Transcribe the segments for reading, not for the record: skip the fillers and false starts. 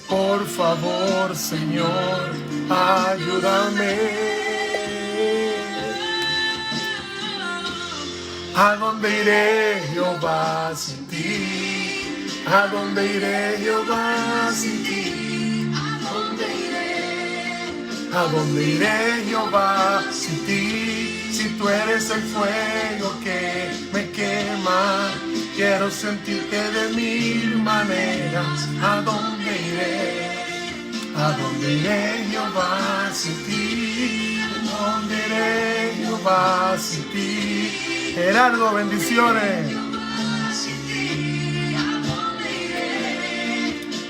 Por favor, Señor, ayúdame. ¿A dónde iré, Jehová, sin ti? ¿A dónde iré, Jehová, sin ti? ¿A dónde iré, Jehová, sin ti? Si tú eres el fuego que me quema, quiero sentirte de mil maneras. ¿A dónde iré? ¿A dónde iré, Jehová, sin ti? ¿A dónde iré, Jehová, sin ti? Gerardo, bendiciones.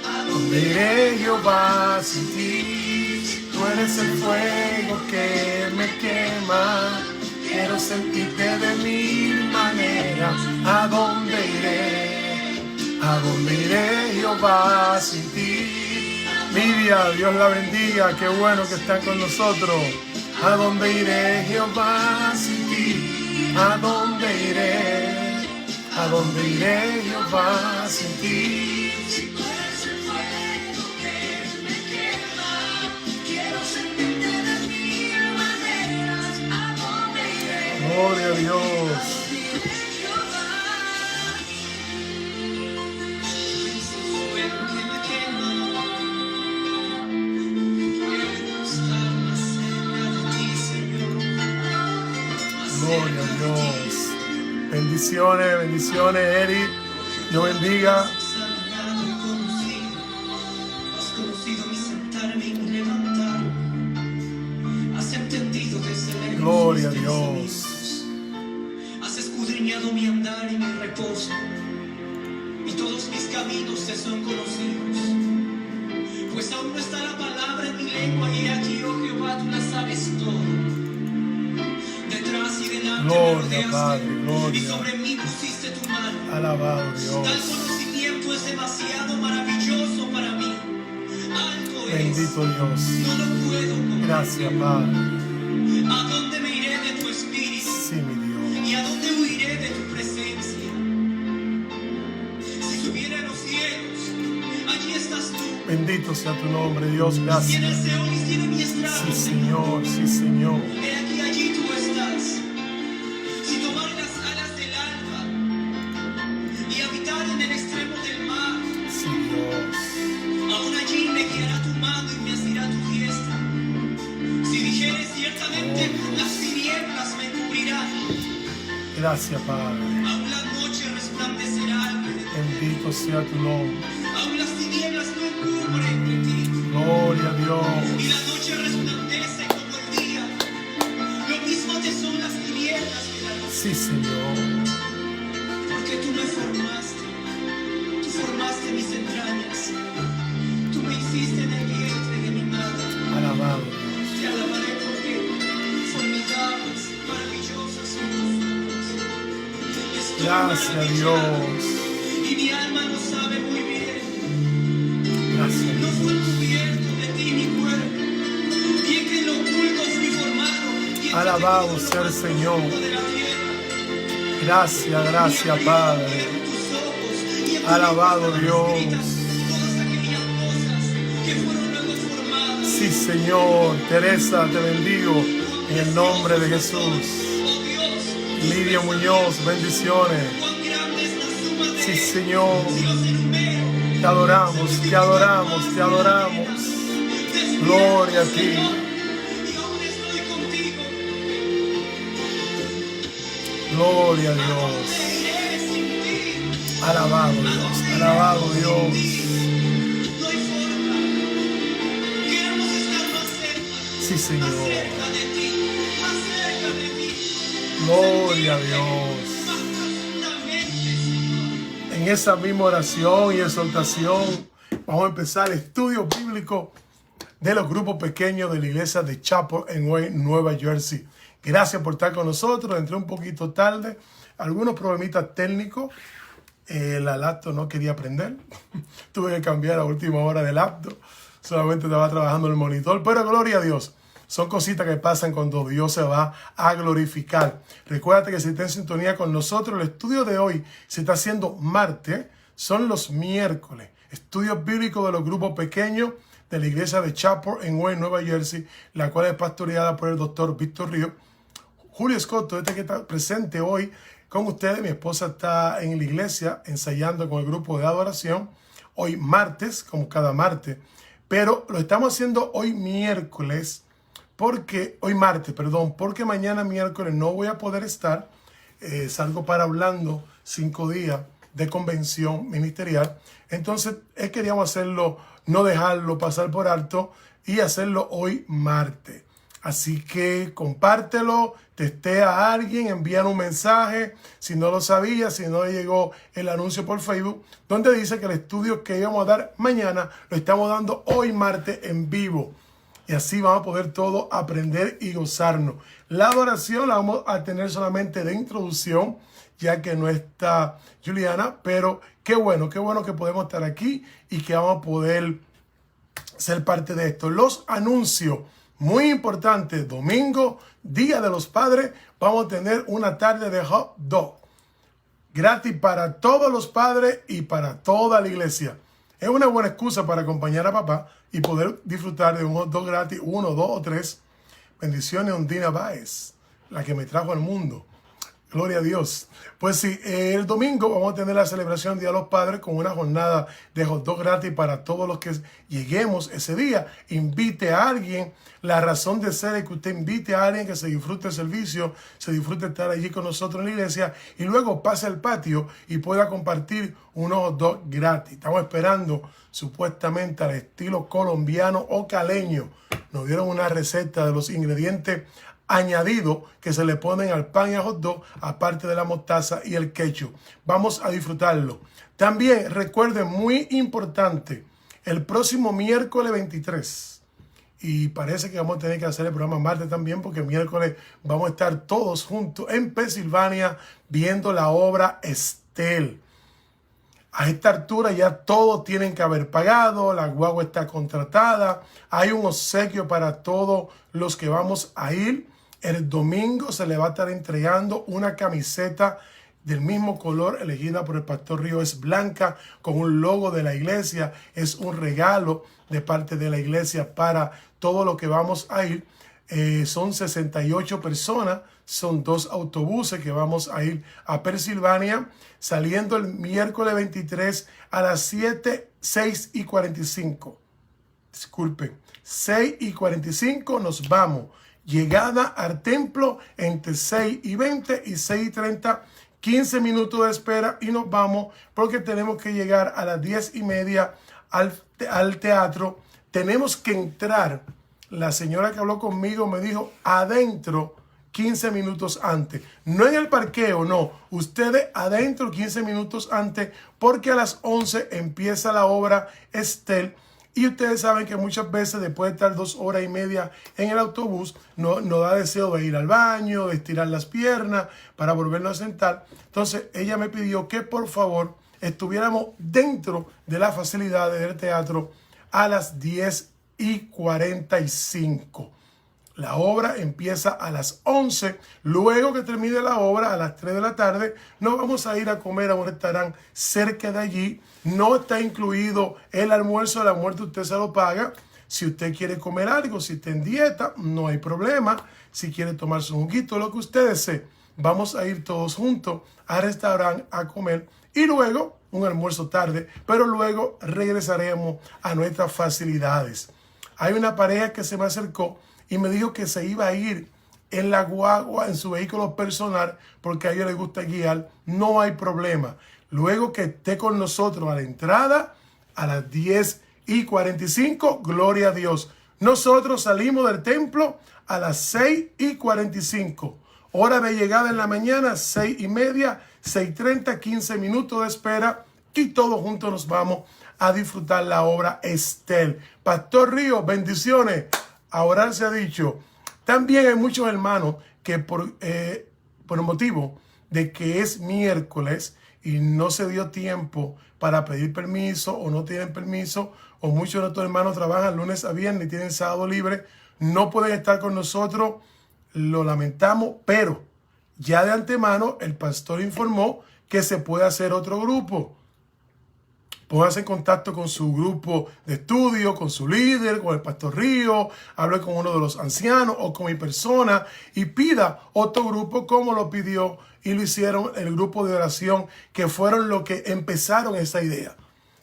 ¿A dónde iré, Jehová, sin ti? Tú eres el fuego que me quema. Quiero sentirte de mil maneras. ¿A dónde iré? ¿A dónde iré, Jehová, sin ti? Lidia, Dios la bendiga. Qué bueno que están con nosotros. ¿A dónde iré, Jehová, sin ti? ¿A dónde iré? ¿A dónde iré, Jehová, sin ti? Si tú eres el fuego que me quema, quiero sentirte de mil maneras. ¿A dónde iré? Gloria a Dios. Gloria a Dios. Bendiciones, bendiciones, Eri. Dios bendiga. Has conocido mi sentarme y mi levantarme. Has entendido desde lejos. Gloria a Dios. Has escudriñado mi andar y mi reposo. Y todos mis caminos te son conocidos. Pues aún no está la palabra en mi lengua y aquí, oh Jehová, tú la sabes todo. Detrás y delante me rodeaste, Padre, gloria. y sobre mí pusiste tu mano. Alabado Dios. Tal conocimiento es demasiado maravilloso para mí. Alto Bendito es. Dios. No lo puedo comprender. Gracias, Padre. ¿A dónde me iré de tu espíritu? Sí, mi Dios. ¿Y a dónde huiré de tu presencia? Si subiera a los cielos, allí estás tú. Bendito sea tu nombre, Dios. Si en el Gracias. Seol hiciera mi estrado, Sí, Señor. Sí, Señor. he aquí allí tú estás. Si tomar las alas del alba y habitar en el extremo del mar, Sí, Dios. aún allí me guiará tu mano y me asirá tu diestra. Si dijere ciertamente, las tinieblas me cubrirán. Gracias, Padre. Aún la noche resplandecerá alrededor. Bendito sea tu nombre. Aún las tinieblas no cubren de ti. Gloria a Y Dios. la noche resplandece como el día. Lo mismo te son las tinieblas que la luz. Sí, Señor. Porque tú me formaste. Tú formaste mis entrañas. Tú me hiciste en el vientre de mi madre. Alabado Dios. Te alabaré porque formidables, maravillosas son tus obras. Estoy Gracias, maravillado, Dios. y mi alma lo sabe muy bien. Gracias, No fue Dios. cubierto de ti mi cuerpo, y en que en lo oculto fui formado. Y Alabado entretenido sea el lo más Señor. profundo de la tierra. Gracias, gracias, Padre. Tus ojos, y en tu Alabado libro Dios. estaban escritas todas aquellas cosas que fueron luego formadas. Sí, Señor. Teresa, te bendigo en el nombre de Jesús. Oh Dios, Lidia Muñoz, bendiciones. cuán grande es la suma de Sí, ellos. Señor. Si los enumero, Te adoramos, te adoramos, te adoramos. Gloria a ti. y aún estoy contigo. Gloria a Dios. Iré sin ti. Alabado Dios, alabado Dios. No hay forma. Queremos estar más cerca. Sí, Más Señor. cerca de ti. Más cerca de ti. Gloria a Dios. Más profundamente, Señor. En esa misma oración y exhortación vamos a empezar el estudio bíblico de los grupos pequeños de la iglesia de Chapel en Wayne, Nueva Jersey. Gracias por estar con nosotros. Entré un poquito tarde. Algunos problemitas técnicos. La laptop no quería prender. Tuve que cambiar a última hora de laptop. Solamente estaba trabajando en el monitor. Pero gloria a Dios. Son cositas que pasan cuando Dios se va a glorificar. Recuérdate que si estás en sintonía con nosotros, el estudio de hoy se está haciendo martes. Son los miércoles. estudios bíblicos de los grupos pequeños de la iglesia de Chapel en Wayne, Nueva Jersey, la cual es pastoreada por el doctor Víctor Ríos. Julio Escoto, que está presente hoy con ustedes. Mi esposa está en la iglesia ensayando con el grupo de adoración. Hoy martes, como cada martes. Pero lo estamos haciendo hoy miércoles, porque mañana miércoles no voy a poder estar. Salgo para Orlando 5 días de convención ministerial. Entonces queríamos hacerlo, no dejarlo pasar por alto y hacerlo hoy martes. Así que compártelo, testea a alguien, envía un mensaje, si no lo sabía, si no le llegó el anuncio por Facebook, donde dice que el estudio que íbamos a dar mañana lo estamos dando hoy martes en vivo. Y así vamos a poder todos aprender y gozarnos. La adoración la vamos a tener solamente de introducción, ya que no está Juliana, pero qué bueno que podemos estar aquí y que vamos a poder ser parte de esto. Los anuncios. Muy importante, domingo, Día de los Padres, vamos a tener una tarde de hot dog. Gratis para todos los padres y para toda la iglesia. Es una buena excusa para acompañar a papá y poder disfrutar de un hot dog gratis, 1, 2 o 3. Bendiciones, Ondina Báez, la que me trajo al mundo. Gloria a Dios. Pues sí, el domingo vamos a tener la celebración Día de los Padres con una jornada de hot dog gratis para todos los que lleguemos ese día. Invite a alguien. La razón de ser es que usted invite a alguien que se disfrute el servicio, se disfrute estar allí con nosotros en la iglesia y luego pase al patio y pueda compartir unos hot dogs gratis. Estamos esperando supuestamente al estilo colombiano o caleño. Nos dieron una receta de los ingredientes añadido que se le ponen al pan y al hot dog, aparte de la mostaza y el ketchup. Vamos a disfrutarlo. También recuerden, muy importante, el próximo miércoles 23. Y parece que vamos a tener que hacer el programa martes también, porque miércoles vamos a estar todos juntos en Pensilvania viendo la obra Estel. A esta altura ya todos tienen que haber pagado, la guagua está contratada, hay un obsequio para todos los que vamos a ir. El domingo se le va a estar entregando una camiseta del mismo color elegida por el pastor Ríos, es blanca con un logo de la iglesia. Es un regalo de parte de la iglesia para todo lo que vamos a ir. Son 68 personas, son 2 autobuses que vamos a ir a Pensilvania, saliendo el miércoles 23 a las 6:45. Disculpen, 6:45 nos vamos. Llegada al templo entre 6:20 y 6:30, 15 minutos de espera y nos vamos, porque tenemos que llegar a las 10:30 al teatro. Tenemos que entrar. La señora que habló conmigo me dijo adentro 15 minutos antes. No en el parqueo, no. Ustedes adentro 15 minutos antes, porque a las 11 empieza la obra Estel. Y ustedes saben que muchas veces después de estar 2 horas y media en el autobús, no da deseo de ir al baño, de estirar las piernas para volvernos a sentar. Entonces ella me pidió que por favor estuviéramos dentro de las facilidades del teatro a las 10:45. La obra empieza a las 11. Luego que termine la obra, a las 3 de la tarde, nos vamos a ir a comer a un restaurante cerca de allí. No está incluido el almuerzo. El almuerzo usted se lo paga. Si usted quiere comer algo, si está en dieta, no hay problema. Si quiere tomarse un juguito, lo que usted desee. Vamos a ir todos juntos al restaurante a comer. Y luego, un almuerzo tarde, pero luego regresaremos a nuestras facilidades. Hay una pareja que se me acercó y me dijo que se iba a ir en la guagua, en su vehículo personal, porque a ellos les gusta guiar. No hay problema. Luego que esté con nosotros a la entrada, a las 10:45, gloria a Dios. Nosotros salimos del templo a las 6:45. Hora de llegada en la mañana, 6:30, 6:30, 15 minutos de espera. Y todos juntos nos vamos a disfrutar la obra Estel. Pastor Ríos, bendiciones. A orar se ha dicho. También hay muchos hermanos que por motivo de que es miércoles y no se dio tiempo para pedir permiso o no tienen permiso, o muchos de nuestros hermanos trabajan lunes a viernes y tienen sábado libre, no pueden estar con nosotros. Lo lamentamos, pero ya de antemano el pastor informó que se puede hacer otro grupo. Póngase en contacto con su grupo de estudio, con su líder, con el pastor Río, hable con uno de los ancianos o con mi persona y pida otro grupo como lo pidió y lo hicieron el grupo de oración, que fueron los que empezaron esa idea.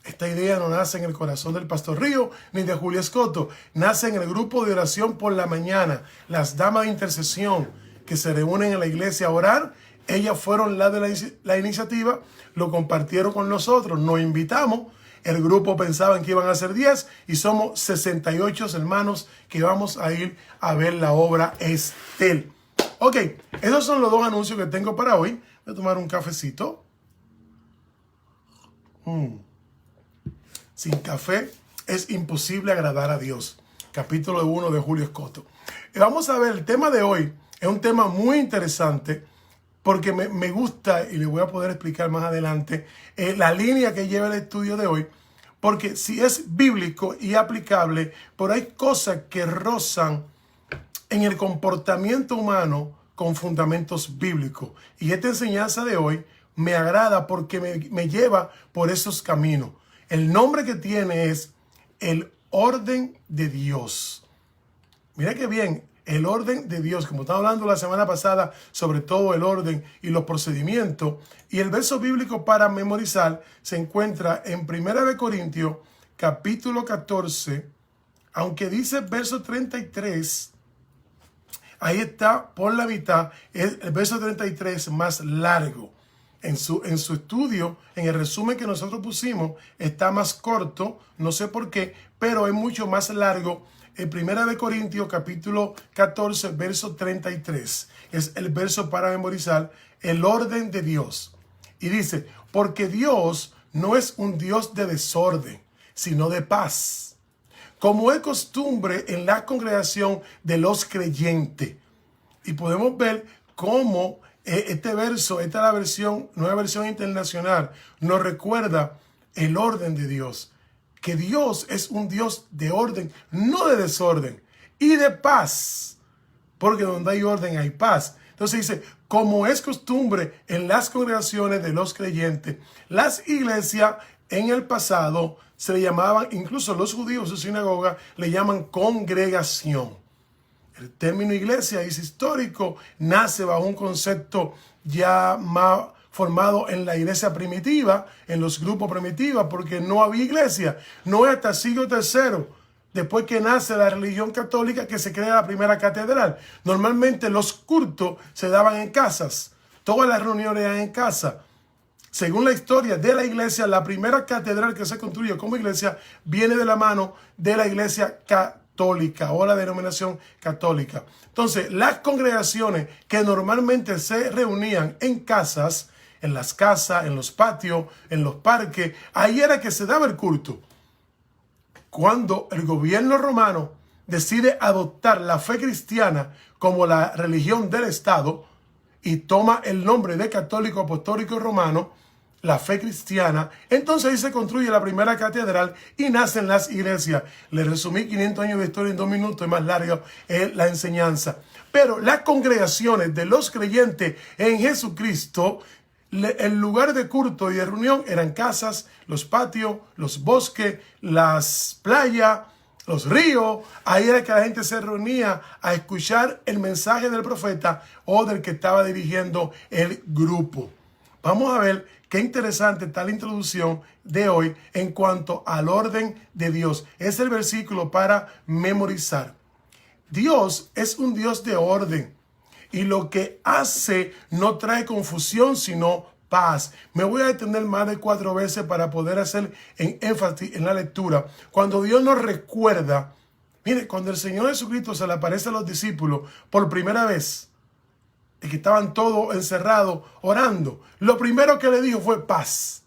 Esta idea no nace en el corazón del pastor Río ni de Julia Escoto, nace en el grupo de oración por la mañana, las damas de intercesión que se reúnen en la iglesia a orar. Ellas fueron las de la iniciativa, lo compartieron con nosotros, nos invitamos. El grupo pensaban que iban a ser 10 y somos 68 hermanos que vamos a ir a ver la obra Estel. Ok, esos son los dos anuncios que tengo para hoy. Voy a tomar un cafecito. Sin café es imposible agradar a Dios. Capítulo 1 de Julio Escoto. Y vamos a ver, el tema de hoy es un tema muy interesante porque me gusta, y le voy a poder explicar más adelante, la línea que lleva el estudio de hoy, porque si es bíblico y aplicable, pero hay cosas que rozan en el comportamiento humano con fundamentos bíblicos. Y esta enseñanza de hoy me agrada porque me lleva por esos caminos. El nombre que tiene es el orden de Dios. Mira qué bien, el orden de Dios, como estaba hablando la semana pasada sobre todo el orden y los procedimientos. Y el verso bíblico para memorizar se encuentra en 1 Corintios capítulo 14, aunque dice verso 33, ahí está por la mitad, el verso 33 más largo. En su estudio, en el resumen que nosotros pusimos, está más corto, no sé por qué, pero es mucho más largo. En 1 Corintios capítulo 14, verso 33, es el verso para memorizar, el orden de Dios. Y dice, porque Dios no es un Dios de desorden, sino de paz, como es costumbre en la congregación de los creyentes. Y podemos ver cómo este verso, esta es la versión, nueva versión internacional, nos recuerda el orden de Dios. Que Dios es un Dios de orden, no de desorden, y de paz. Porque donde hay orden hay paz. Entonces dice, como es costumbre en las congregaciones de los creyentes, las iglesias en el pasado se le llamaban, incluso los judíos, su sinagoga, le llaman congregación. El término iglesia es histórico, nace bajo un concepto ya más formado en la iglesia primitiva, en los grupos primitivos, porque no había iglesia. No es hasta el siglo III, después que nace la religión católica, que se crea la primera catedral. Normalmente los cultos se daban en casas, todas las reuniones eran en casa. Según la historia de la iglesia, la primera catedral que se construyó como iglesia viene de la mano de la iglesia católica o la denominación católica. Entonces, las congregaciones que normalmente se reunían en casas, en las casas, en los patios, en los parques, ahí era que se daba el culto. Cuando el gobierno romano decide adoptar la fe cristiana como la religión del Estado y toma el nombre de católico apostólico romano, la fe cristiana, entonces ahí se construye la primera catedral y nacen las iglesias. Le resumí 500 años de historia en 2 minutos, es más larga la enseñanza. Pero las congregaciones de los creyentes en Jesucristo, el lugar de culto y de reunión eran casas, los patios, los bosques, las playas, los ríos. Ahí era que la gente se reunía a escuchar el mensaje del profeta o del que estaba dirigiendo el grupo. Vamos a ver qué interesante está la introducción de hoy en cuanto al orden de Dios. Es el versículo para memorizar. Dios es un Dios de orden y lo que hace no trae confusión, sino paz. Me voy a detener más de 4 veces para poder hacer énfasis en la lectura. Cuando Dios nos recuerda, mire, cuando el Señor Jesucristo se le aparece a los discípulos por primera vez, y que estaban todos encerrados orando, lo primero que le dijo fue paz.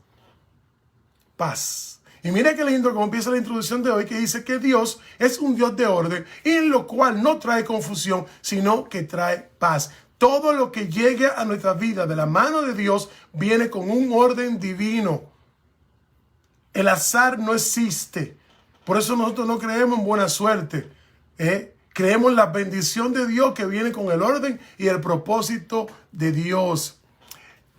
Paz. Y mira qué lindo como empieza la introducción de hoy, que dice que Dios es un Dios de orden, en lo cual no trae confusión, sino que trae paz. Todo lo que llegue a nuestra vida de la mano de Dios viene con un orden divino. El azar no existe. Por eso nosotros no creemos en buena suerte. Creemos en la bendición de Dios que viene con el orden y el propósito de Dios.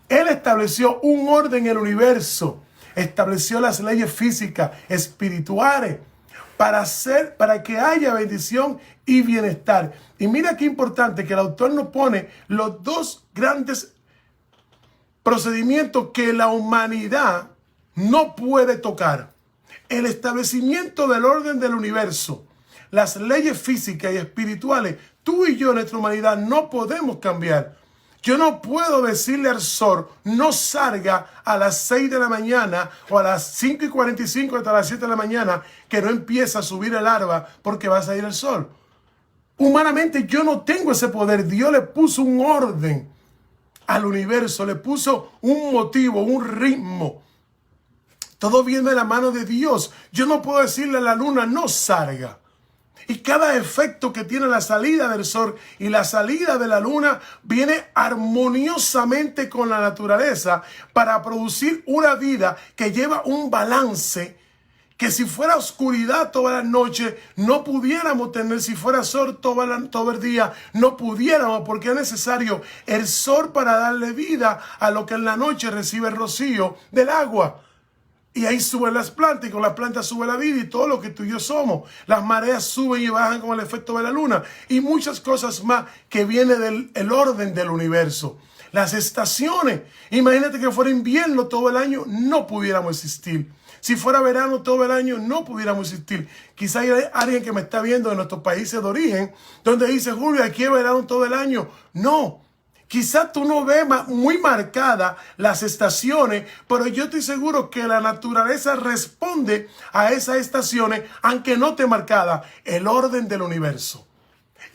Él estableció un orden en el universo. estableció las leyes físicas, espirituales, para que haya bendición y bienestar. Y mira qué importante que el autor nos pone los dos grandes procedimientos que la humanidad no puede tocar. El establecimiento del orden del universo, las leyes físicas y espirituales, tú y yo, nuestra humanidad, no podemos cambiar. Yo no puedo decirle al sol, no salga a las 6 de la mañana o a las 5:45 hasta las 7 de la mañana, que no empieza a subir el alba porque va a salir el sol. Humanamente yo no tengo ese poder. Dios le puso un orden al universo, le puso un motivo, un ritmo. Todo viene de la mano de Dios. Yo no puedo decirle a la luna, no salga. Y cada efecto que tiene la salida del sol y la salida de la luna viene armoniosamente con la naturaleza para producir una vida que lleva un balance que si fuera oscuridad toda la noche no pudiéramos tener, si fuera sol todo el día no pudiéramos, porque es necesario el sol para darle vida a lo que en la noche recibe el rocío del agua. Y ahí suben las plantas y con las plantas sube la vida y todo lo que tú y yo somos. Las mareas suben y bajan con el efecto de la luna y muchas cosas más que viene del orden del universo. Las estaciones, imagínate que fuera invierno todo el año, no pudiéramos existir. Si fuera verano todo el año, no pudiéramos existir. Quizá hay alguien que me está viendo de nuestros países de origen, donde dice, Julio, aquí es verano todo el año. No. Quizás tú no ves muy marcadas las estaciones, pero yo estoy seguro que la naturaleza responde a esas estaciones, aunque no esté marcada. El orden del universo.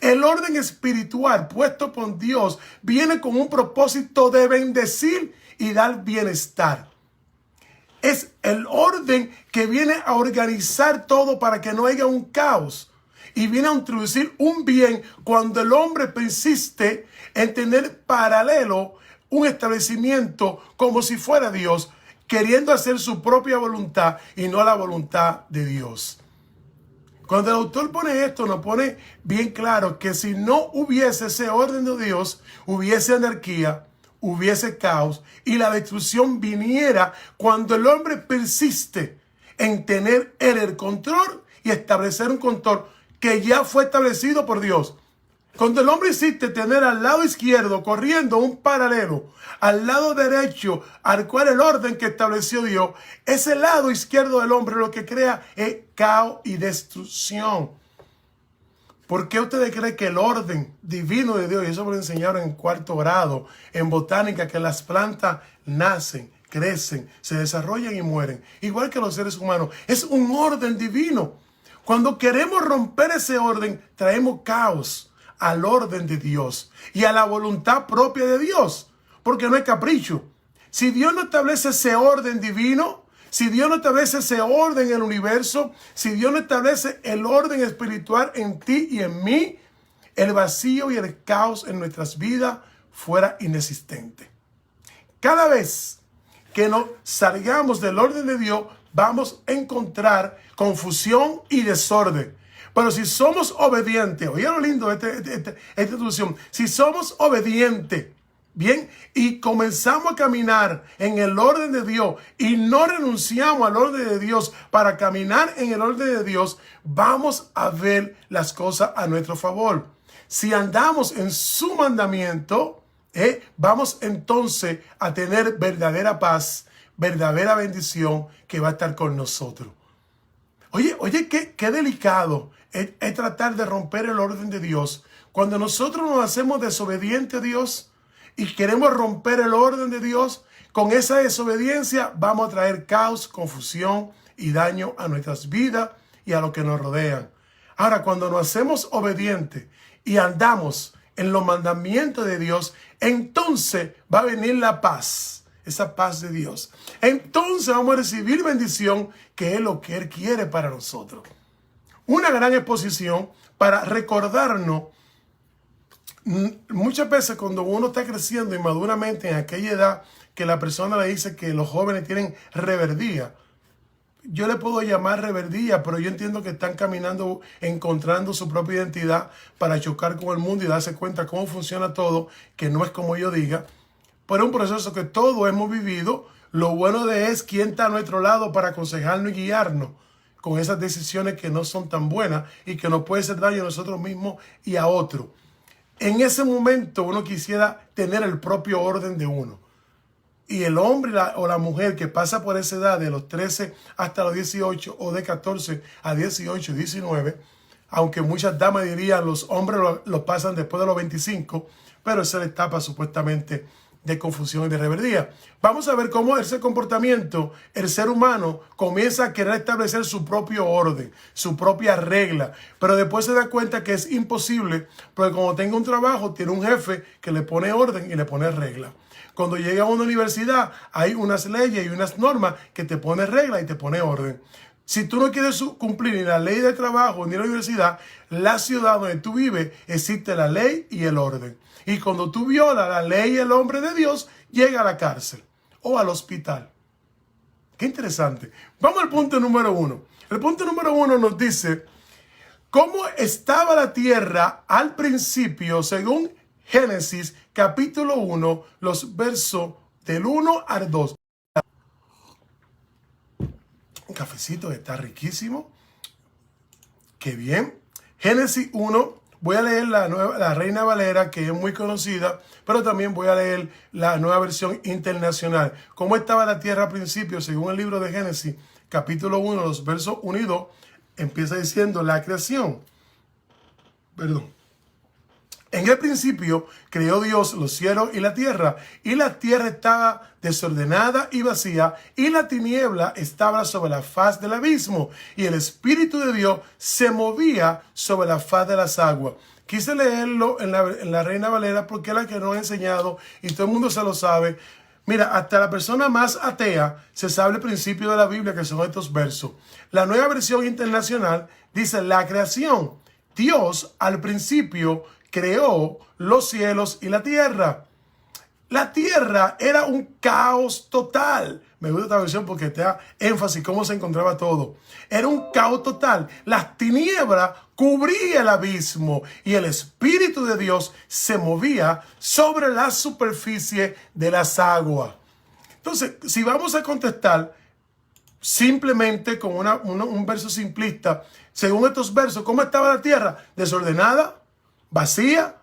El orden espiritual puesto por Dios viene con un propósito de bendecir y dar bienestar. Es el orden que viene a organizar todo para que no haya un caos. Y viene a introducir un bien cuando el hombre persiste en tener paralelo un establecimiento como si fuera Dios, queriendo hacer su propia voluntad y no la voluntad de Dios. Cuando el autor pone esto, nos pone bien claro que si no hubiese ese orden de Dios, hubiese anarquía, hubiese caos y la destrucción viniera cuando el hombre persiste en tener el control y establecer un control que ya fue establecido por Dios. Cuando el hombre insiste tener al lado izquierdo corriendo un paralelo, al lado derecho, al cual el orden que estableció Dios, ese lado izquierdo del hombre lo que crea es caos y destrucción. ¿Por qué ustedes creen que el orden divino de Dios, y eso me lo enseñaron en 4º grado, en botánica, que las plantas nacen, crecen, se desarrollan y mueren, igual que los seres humanos? Es un orden divino. Cuando queremos romper ese orden, traemos caos al orden de Dios y a la voluntad propia de Dios, porque no es capricho. Si Dios no establece ese orden divino, si Dios no establece ese orden en el universo, si Dios no establece el orden espiritual en ti y en mí, el vacío y el caos en nuestras vidas fuera inexistente. Cada vez que nos salgamos del orden de Dios, vamos a encontrar confusión y desorden. Pero si somos obedientes, oye lo lindo de esta introducción, si somos obedientes, bien, y comenzamos a caminar en el orden de Dios y no renunciamos al orden de Dios para caminar en el orden de Dios, vamos a ver las cosas a nuestro favor. Si andamos en su mandamiento, vamos entonces a tener verdadera paz, verdadera bendición que va a estar con nosotros. Oye, qué delicado es tratar de romper el orden de Dios. Cuando nosotros nos hacemos desobedientes a Dios y queremos romper el orden de Dios, con esa desobediencia vamos a traer caos, confusión y daño a nuestras vidas y a los que nos rodean. Ahora, cuando nos hacemos obedientes y andamos en los mandamientos de Dios, entonces va a venir la paz, esa paz de Dios. Entonces vamos a recibir bendición, que es lo que Él quiere para nosotros. Una gran exposición para recordarnos. Muchas veces cuando uno está creciendo inmaduramente en aquella edad que la persona le dice que los jóvenes tienen reverdía, yo le puedo llamar reverdía, pero yo entiendo que están caminando, encontrando su propia identidad para chocar con el mundo y darse cuenta cómo funciona todo, que no es como yo diga. Pero es un proceso que todos hemos vivido, Lo bueno de es quién está a nuestro lado para aconsejarnos y guiarnos con esas decisiones que no son tan buenas y que nos puede hacer daño a nosotros mismos y a otros. En ese momento uno quisiera tener el propio orden de uno. Y el hombre o la mujer que pasa por esa edad de los 13 hasta los 18 o de 14 a 18, 19, aunque muchas damas dirían los hombres lo pasan después de los 25, pero esa es la etapa supuestamente de confusión y de rebeldía. Vamos a ver cómo ese comportamiento, el ser humano comienza a querer establecer su propio orden, su propia regla, pero después se da cuenta que es imposible, porque cuando tenga un trabajo tiene un jefe que le pone orden y le pone regla. Cuando llega a una universidad hay unas leyes y unas normas que te pone regla y te pone orden. Si tú no quieres cumplir ni la ley de trabajo ni la universidad, la ciudad donde tú vives existe la ley y el orden. Y cuando tú violas la ley y el hombre de Dios, llega a la cárcel o al hospital. Qué interesante. Vamos al punto número 1. El punto número 1 nos dice cómo estaba la tierra al principio según Génesis capítulo 1, los versos del 1 al 2. Un cafecito que está riquísimo. Qué bien. Génesis 1. Voy a leer la Reina Valera, que es muy conocida, pero también voy a leer la nueva versión internacional. ¿Cómo estaba la tierra al principio? Según el libro de Génesis, capítulo 1, los versos 1 y 2, empieza diciendo la creación. En el principio creó Dios los cielos y la tierra estaba desordenada y vacía, y la tiniebla estaba sobre la faz del abismo, y el Espíritu de Dios se movía sobre la faz de las aguas. Quise leerlo en la Reina Valera porque es la que nos ha enseñado y todo el mundo se lo sabe. Mira, hasta la persona más atea se sabe el principio de la Biblia, que son estos versos. La nueva versión internacional dice la creación. Dios al principio creó los cielos y la tierra. La tierra era un caos total. Me gusta esta versión porque te da énfasis cómo se encontraba todo. Era un caos total. Las tinieblas cubrían el abismo y el Espíritu de Dios se movía sobre la superficie de las aguas. Entonces, si vamos a contestar simplemente con un verso simplista, según estos versos, ¿cómo estaba la tierra? Desordenada, vacía.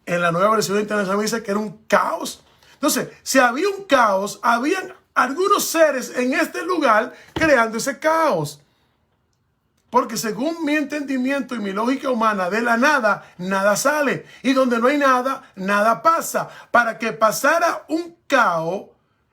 En la nueva versión internacional dice que era un caos. Entonces, si había un caos, habían algunos seres en este lugar creando ese caos. Porque según mi entendimiento y mi lógica humana, de la nada, nada sale. Y donde no hay nada, nada pasa. Para que pasara un caos,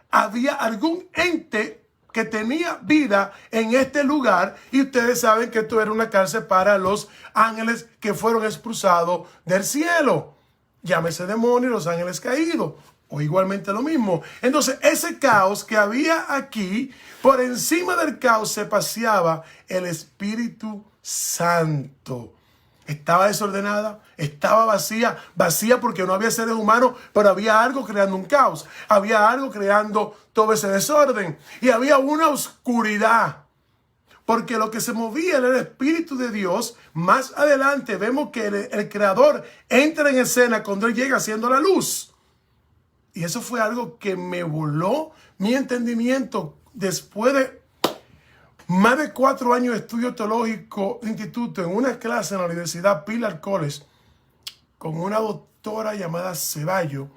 había algún ente que tenía vida en este lugar, y ustedes saben que esto era una cárcel para los ángeles que fueron expulsados del cielo. Llámese demonio y los ángeles caídos, o igualmente lo mismo. Entonces, ese caos que había aquí, por encima del caos se paseaba el Espíritu Santo. Estaba desordenada, estaba vacía porque no había seres humanos, pero había algo creando un caos, había algo creando todo ese desorden, y había una oscuridad, porque lo que se movía era el Espíritu de Dios. Más adelante vemos que el Creador entra en escena cuando Él llega haciendo la luz, y eso fue algo que me voló mi entendimiento después de más de 4 años de estudio teológico de instituto, en una clase en la Universidad Pilar College, con una doctora llamada Ceballos.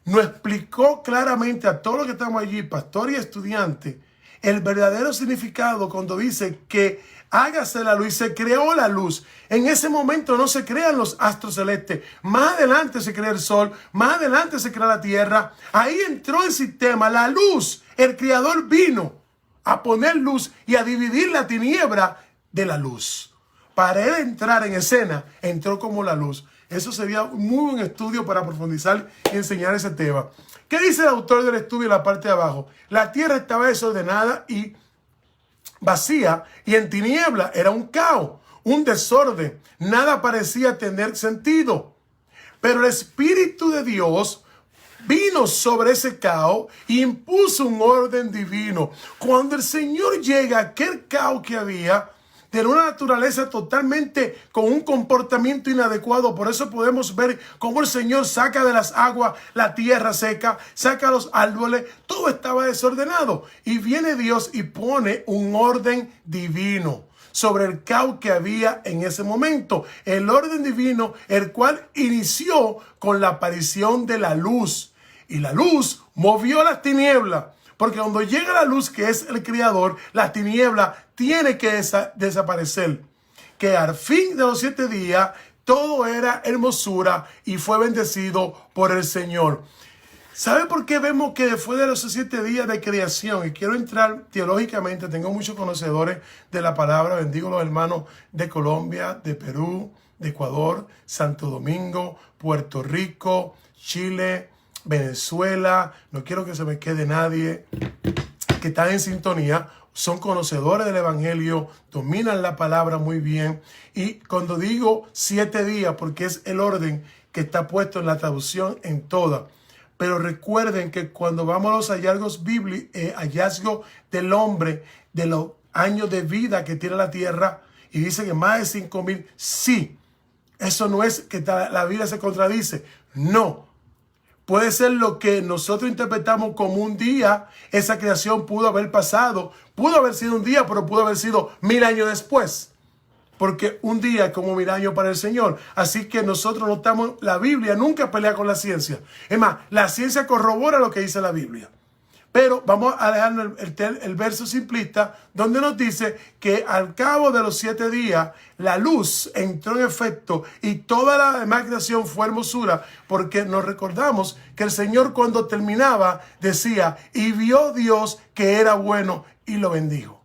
Nos explicó claramente a todos los que estamos allí, pastor y estudiante, el verdadero significado cuando dice que hágase la luz y se creó la luz. En ese momento no se crean los astros celestes. Más adelante se crea el sol, más adelante se crea la tierra. Ahí entró el sistema, la luz. El Creador vino a poner luz y a dividir la tiniebla de la luz. Para Él entrar en escena, entró como la luz. Eso sería un muy buen estudio para profundizar y enseñar ese tema. ¿Qué dice el autor del estudio en la parte de abajo? La tierra estaba desordenada y vacía, y en tiniebla, era un caos, un desorden. Nada parecía tener sentido. Pero el Espíritu de Dios vino sobre ese caos y impuso un orden divino. Cuando el Señor llega a aquel caos que había, de una naturaleza totalmente con un comportamiento inadecuado. Por eso podemos ver cómo el Señor saca de las aguas la tierra seca, saca los árboles, todo estaba desordenado. Y viene Dios y pone un orden divino sobre el caos que había en ese momento. El orden divino, el cual inició con la aparición de la luz. Y la luz movió las tinieblas. Porque cuando llega la luz, que es el Creador, la tiniebla tiene que desaparecer. Que al fin de los 7 días, todo era hermosura y fue bendecido por el Señor. ¿Sabe por qué vemos que después de los 7 días de creación? Y quiero entrar teológicamente, tengo muchos conocedores de la palabra, bendigo a los hermanos de Colombia, de Perú, de Ecuador, Santo Domingo, Puerto Rico, Chile, Venezuela, no quiero que se me quede nadie, que están en sintonía, son conocedores del Evangelio, dominan la palabra muy bien. Y cuando digo 7 días, porque es el orden que está puesto en la traducción en toda. Pero recuerden que cuando vamos a los hallazgos bíblicos, hallazgos del hombre, de los años de vida que tiene la tierra, y dice que más de 5,000, sí, eso no es que la Biblia se contradice, no. Puede ser lo que nosotros interpretamos como un día. Esa creación pudo haber pasado. Pudo haber sido un día, pero pudo haber sido 1000 años después. Porque un día es como 1000 años para el Señor. Así que nosotros notamos, la Biblia nunca pelea con la ciencia. Es más, la ciencia corrobora lo que dice la Biblia. Pero vamos a dejar el verso simplista, donde nos dice que al cabo de los 7 días, la luz entró en efecto y toda la demás creación fue hermosura, porque nos recordamos que el Señor cuando terminaba decía, y vio Dios que era bueno y lo bendijo.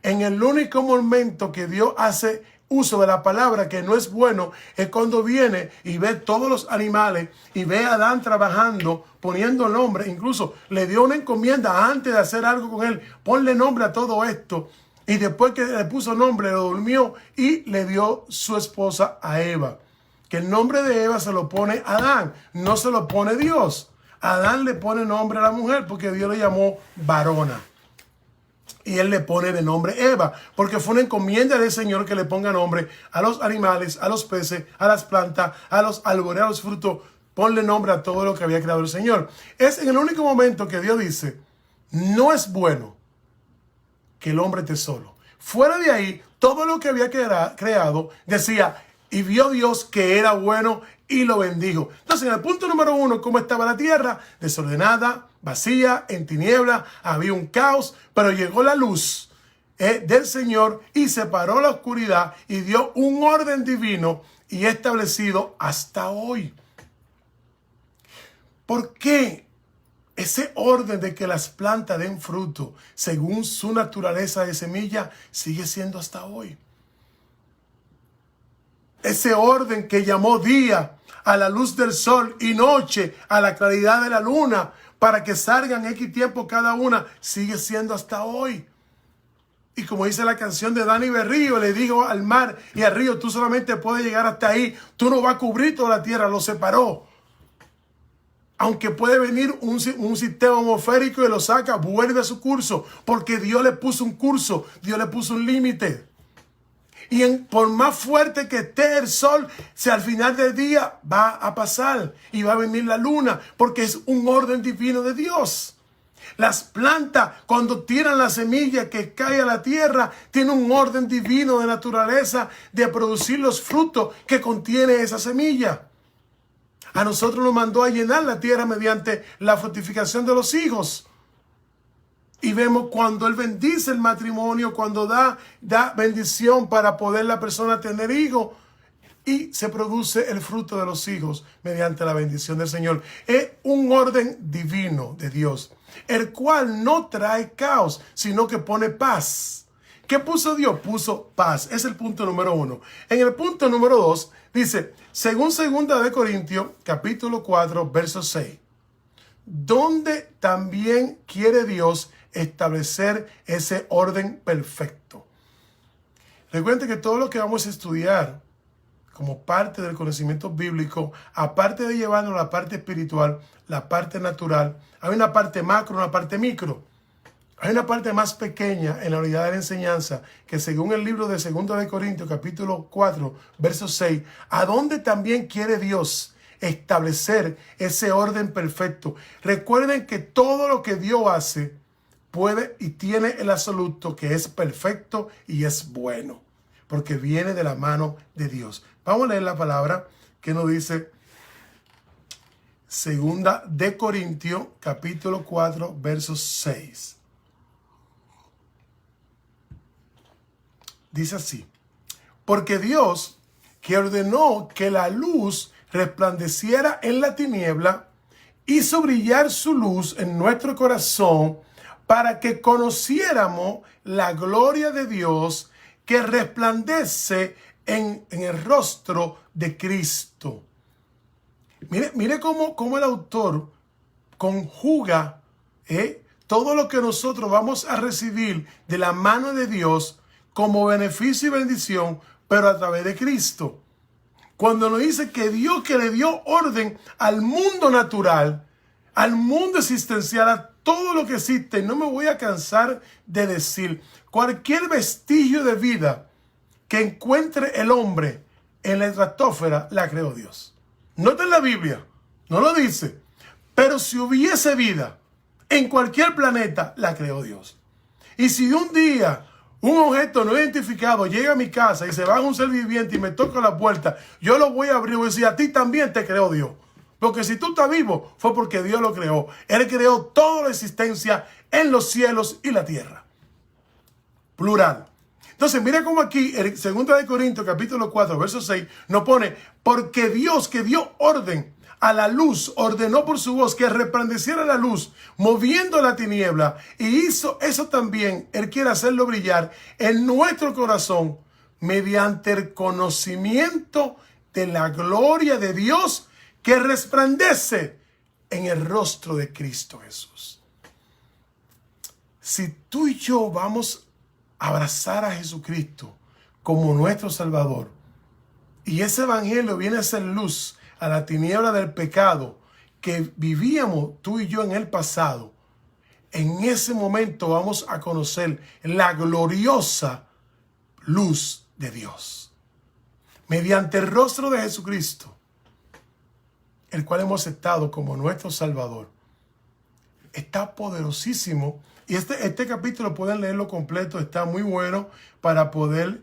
En el único momento que Dios hace uso de la palabra que no es bueno es cuando viene y ve todos los animales y ve a Adán trabajando, poniendo nombre. Incluso le dio una encomienda antes de hacer algo con él. Ponle nombre a todo esto. Y después que le puso nombre, lo durmió y le dio su esposa a Eva. Que el nombre de Eva se lo pone Adán, no se lo pone Dios. Adán le pone nombre a la mujer porque Dios le llamó varona. Y él le pone de nombre Eva, porque fue una encomienda del Señor que le ponga nombre a los animales, a los peces, a las plantas, a los árboles, a los frutos. Ponle nombre a todo lo que había creado el Señor. Es en el único momento que Dios dice, no es bueno que el hombre esté solo. Fuera de ahí, todo lo que había creado decía, y vio Dios que era bueno y lo bendijo. Entonces, en el punto número 1, ¿cómo estaba la tierra? Desordenada, vacía, en tiniebla, había un caos, pero llegó la luz del Señor y separó la oscuridad y dio un orden divino y establecido hasta hoy. ¿Por qué ese orden de que las plantas den fruto según su naturaleza de semilla sigue siendo hasta hoy? Ese orden que llamó día a la luz del sol y noche a la claridad de la luna para que salgan X tiempo cada una, sigue siendo hasta hoy. Y como dice la canción de Dani Berrío, le digo al mar y al río, tú solamente puedes llegar hasta ahí, tú no vas a cubrir toda la tierra, lo separó. Aunque puede venir un sistema atmosférico y lo saca, vuelve a su curso, porque Dios le puso un curso, Dios le puso un límite. Y por más fuerte que esté el sol, si al final del día va a pasar y va a venir la luna, porque es un orden divino de Dios. Las plantas, cuando tiran la semilla que cae a la tierra, tienen un orden divino de naturaleza de producir los frutos que contiene esa semilla. A nosotros nos mandó a llenar la tierra mediante la fructificación de los hijos. Y vemos cuando Él bendice el matrimonio, cuando da bendición para poder la persona tener hijos. Y se produce el fruto de los hijos mediante la bendición del Señor. Es un orden divino de Dios, el cual no trae caos, sino que pone paz. ¿Qué puso Dios? Puso paz. Es el punto número 1. En el punto número 2 dice, según 2 Corintios, capítulo 4, verso 6. Donde también quiere Dios establecer ese orden perfecto. Recuerden que todo lo que vamos a estudiar como parte del conocimiento bíblico, aparte de llevarnos la parte espiritual, la parte natural, hay una parte macro, una parte micro. Hay una parte más pequeña en la unidad de la enseñanza que según el libro de 2 de Corintios capítulo 4 verso 6, ¿a dónde también quiere Dios establecer ese orden perfecto? Recuerden que todo lo que Dios hace puede y tiene el absoluto que es perfecto y es bueno, porque viene de la mano de Dios. Vamos a leer la palabra que nos dice 2 de Corintios capítulo 4 verso 6. Dice así: porque Dios, que ordenó que la luz resplandeciera en la tiniebla, hizo brillar su luz en nuestro corazón para que conociéramos la gloria de Dios que resplandece en el rostro de Cristo. Mire cómo el autor conjuga todo lo que nosotros vamos a recibir de la mano de Dios como beneficio y bendición, pero a través de Cristo. Cuando nos dice que Dios, que le dio orden al mundo natural, al mundo existencial, a todo lo que existe, no me voy a cansar de decir, cualquier vestigio de vida que encuentre el hombre en la estratosfera, la creó Dios. No está en la Biblia, no lo dice, pero si hubiese vida en cualquier planeta, la creó Dios. Y si un día un objeto no identificado llega a mi casa y se va a un ser viviente y me toca la puerta, yo lo voy a abrir y voy a decir, a ti también te creó Dios. Porque si tú estás vivo, fue porque Dios lo creó. Él creó toda la existencia en los cielos y la tierra. Plural. Entonces, mira cómo aquí, en 2 de Corintios, capítulo 4, verso 6, nos pone, porque Dios que dio orden a la luz, ordenó por su voz que resplandeciera la luz, moviendo la tiniebla, y hizo eso también, Él quiere hacerlo brillar en nuestro corazón, mediante el conocimiento de la gloria de Dios, que resplandece en el rostro de Cristo Jesús. Si tú y yo vamos a abrazar a Jesucristo como nuestro Salvador, y ese evangelio viene a ser luz a la tiniebla del pecado que vivíamos tú y yo en el pasado, en ese momento vamos a conocer la gloriosa luz de Dios. Mediante el rostro de Jesucristo, el cual hemos aceptado como nuestro Salvador. Está poderosísimo. Y este capítulo pueden leerlo completo. Está muy bueno para poder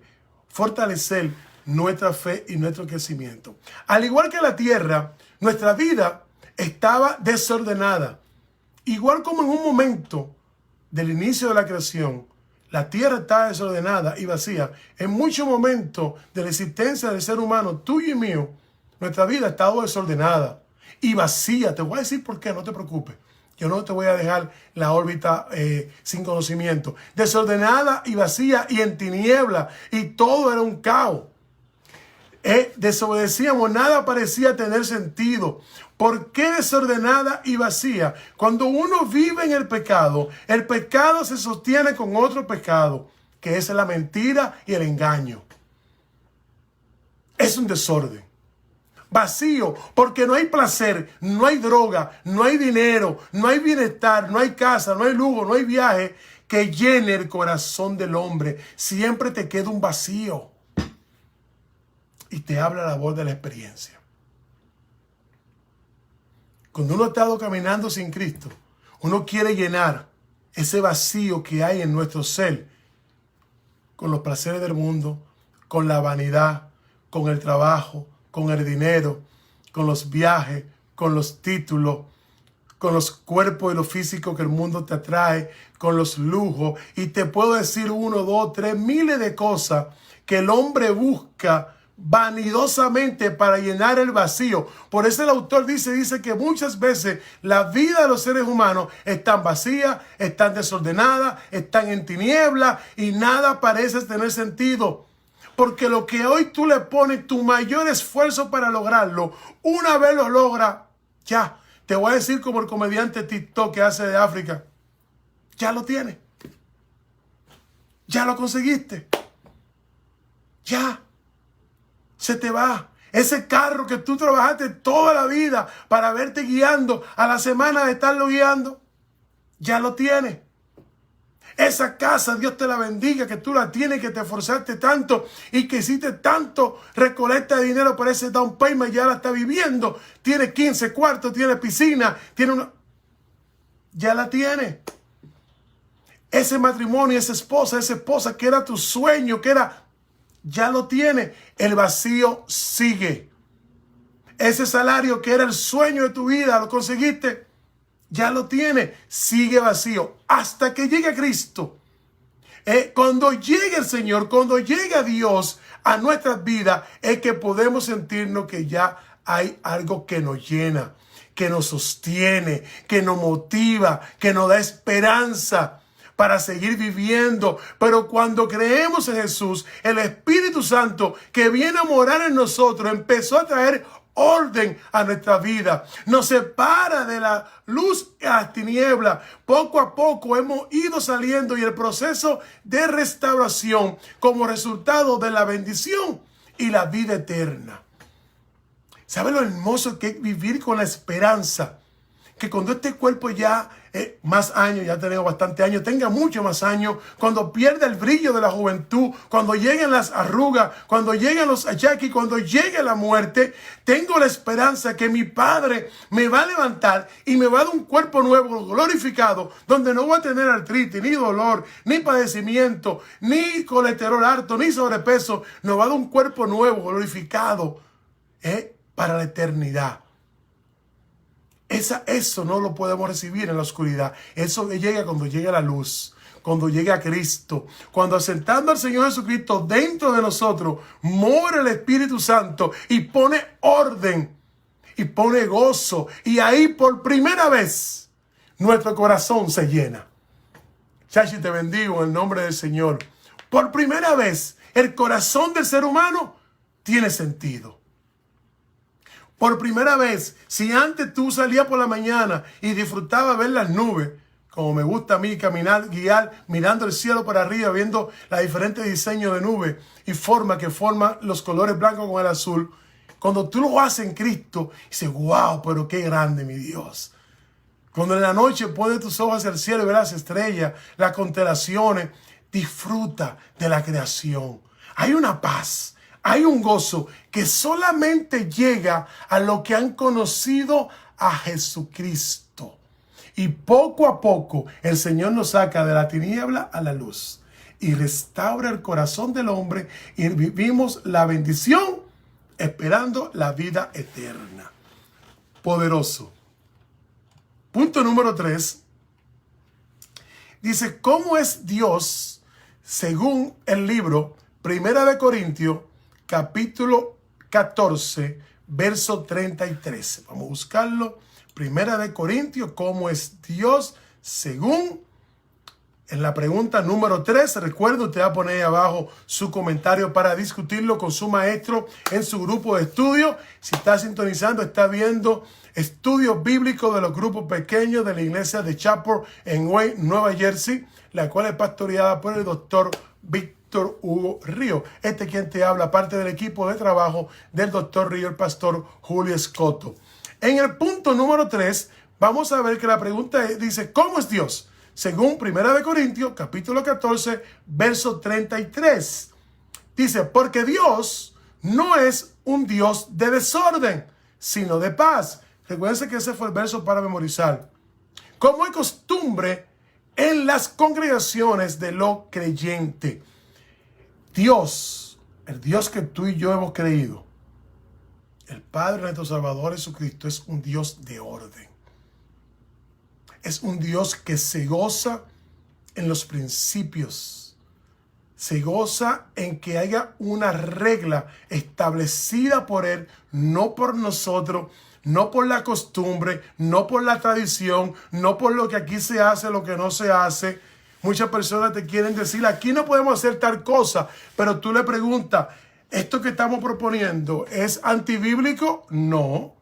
fortalecer nuestra fe y nuestro crecimiento. Al igual que la tierra, nuestra vida estaba desordenada. Igual como en un momento del inicio de la creación, la tierra estaba desordenada y vacía. En muchos momentos de la existencia del ser humano, tuyo y mío, nuestra vida ha estado desordenada y vacía. Te voy a decir por qué, no te preocupes. Yo no te voy a dejar la órbita sin conocimiento. Desordenada y vacía y en tiniebla. Y todo era un caos. Desobedecíamos, nada parecía tener sentido. ¿Por qué desordenada y vacía? Cuando uno vive en el pecado se sostiene con otro pecado, que es la mentira y el engaño. Es un desorden. Vacío, porque no hay placer, no hay droga, no hay dinero, no hay bienestar, no hay casa, no hay lujo, no hay viaje que llene el corazón del hombre. Siempre te queda un vacío. Y te habla la voz de la experiencia. Cuando uno ha estado caminando sin Cristo, uno quiere llenar ese vacío que hay en nuestro ser con los placeres del mundo, con la vanidad, con el trabajo, con el dinero, con los viajes, con los títulos, con los cuerpos y lo físico que el mundo te atrae, con los lujos. Y te puedo decir 1, 2, 3, miles de cosas que el hombre busca vanidosamente para llenar el vacío. Por eso el autor dice que muchas veces la vida de los seres humanos están vacías, están desordenadas, están en tinieblas y nada parece tener sentido. Porque lo que hoy tú le pones tu mayor esfuerzo para lograrlo, una vez lo logra, ya. Te voy a decir como el comediante TikTok que hace de África. Ya lo tienes. Ya lo conseguiste. Ya. Se te va. Ese carro que tú trabajaste toda la vida para verte guiando, a la semana de estarlo guiando, ya lo tienes. Esa casa, Dios te la bendiga, que tú la tienes, que te esforzaste tanto y que hiciste tanto recolecta de dinero para ese down payment, ya la está viviendo. Tiene 15 cuartos, tiene piscina, tiene una... Ya la tiene. Ese matrimonio, esa esposa que era tu sueño, que era... Ya lo tiene. El vacío sigue. Ese salario que era el sueño de tu vida, lo conseguiste. Ya lo tiene, sigue vacío hasta que llegue Cristo. Cuando llegue el Señor, cuando llegue Dios a nuestras vidas, es que podemos sentirnos que ya hay algo que nos llena, que nos sostiene, que nos motiva, que nos da esperanza para seguir viviendo. Pero cuando creemos en Jesús, el Espíritu Santo que viene a morar en nosotros empezó a traer orden a nuestra vida. Nos separa de la luz a las tinieblas. Poco a poco hemos ido saliendo y el proceso de restauración como resultado de la bendición y la vida eterna. ¿Sabe lo hermoso que es vivir con la esperanza? Que cuando este cuerpo ya más años, ya tenemos bastante años, tenga mucho más años, cuando pierda el brillo de la juventud, cuando lleguen las arrugas, cuando lleguen los achaques, cuando llegue la muerte, tengo la esperanza que mi Padre me va a levantar y me va a dar un cuerpo nuevo, glorificado, donde no voy a tener artritis, ni dolor, ni padecimiento, ni colesterol alto, ni sobrepeso. Nos va a dar un cuerpo nuevo, glorificado, para la eternidad. Eso no lo podemos recibir en la oscuridad. Eso llega cuando llega la luz, cuando llega Cristo, cuando asentando al Señor Jesucristo dentro de nosotros, mora el Espíritu Santo y pone orden y pone gozo. Y ahí por primera vez nuestro corazón se llena. Chachi, te bendigo en el nombre del Señor. Por primera vez el corazón del ser humano tiene sentido. Por primera vez, si antes tú salías por la mañana y disfrutabas ver las nubes, como me gusta a mí caminar, guiar, mirando el cielo para arriba, viendo los diferentes diseños de nubes y formas que forman los colores blancos con el azul, cuando tú lo haces en Cristo, dices, wow, pero qué grande mi Dios. Cuando en la noche pones tus ojos hacia el cielo y ves las estrellas, las constelaciones, disfruta de la creación. Hay una paz. Hay un gozo que solamente llega a los que han conocido a Jesucristo. Y poco a poco el Señor nos saca de la tiniebla a la luz y restaura el corazón del hombre y vivimos la bendición esperando la vida eterna. Poderoso. Punto número 3. Dice, ¿cómo es Dios según el libro Primera de Corintios? Capítulo 14, verso 33. Vamos a buscarlo. Primera de Corintios, ¿cómo es Dios según? En la pregunta número 3, recuerda, usted va a poner ahí abajo su comentario para discutirlo con su maestro en su grupo de estudio. Si está sintonizando, está viendo estudios bíblicos de los grupos pequeños de la iglesia de Chapel en Wayne, Nueva Jersey, la cual es pastoreada por el doctor Víctor Hugo Río. Quien te habla, parte del equipo de trabajo del doctor Río, el pastor Julio Escoto. En el punto número 3, vamos a ver que la pregunta dice, ¿cómo es Dios? Según Primera de Corintios, capítulo 14, verso 33. Dice, porque Dios no es un Dios de desorden, sino de paz. Recuérdense que ese fue el verso para memorizar. Como es costumbre en las congregaciones de los creyentes. Dios, el Dios que tú y yo hemos creído, el Padre de nuestro Salvador Jesucristo, es un Dios de orden. Es un Dios que se goza en los principios. Se goza en que haya una regla establecida por Él, no por nosotros, no por la costumbre, no por la tradición, no por lo que aquí se hace, lo que no se hace. Muchas personas te quieren decir, aquí no podemos hacer tal cosa, pero tú le preguntas, ¿esto que estamos proponiendo es antibíblico? No.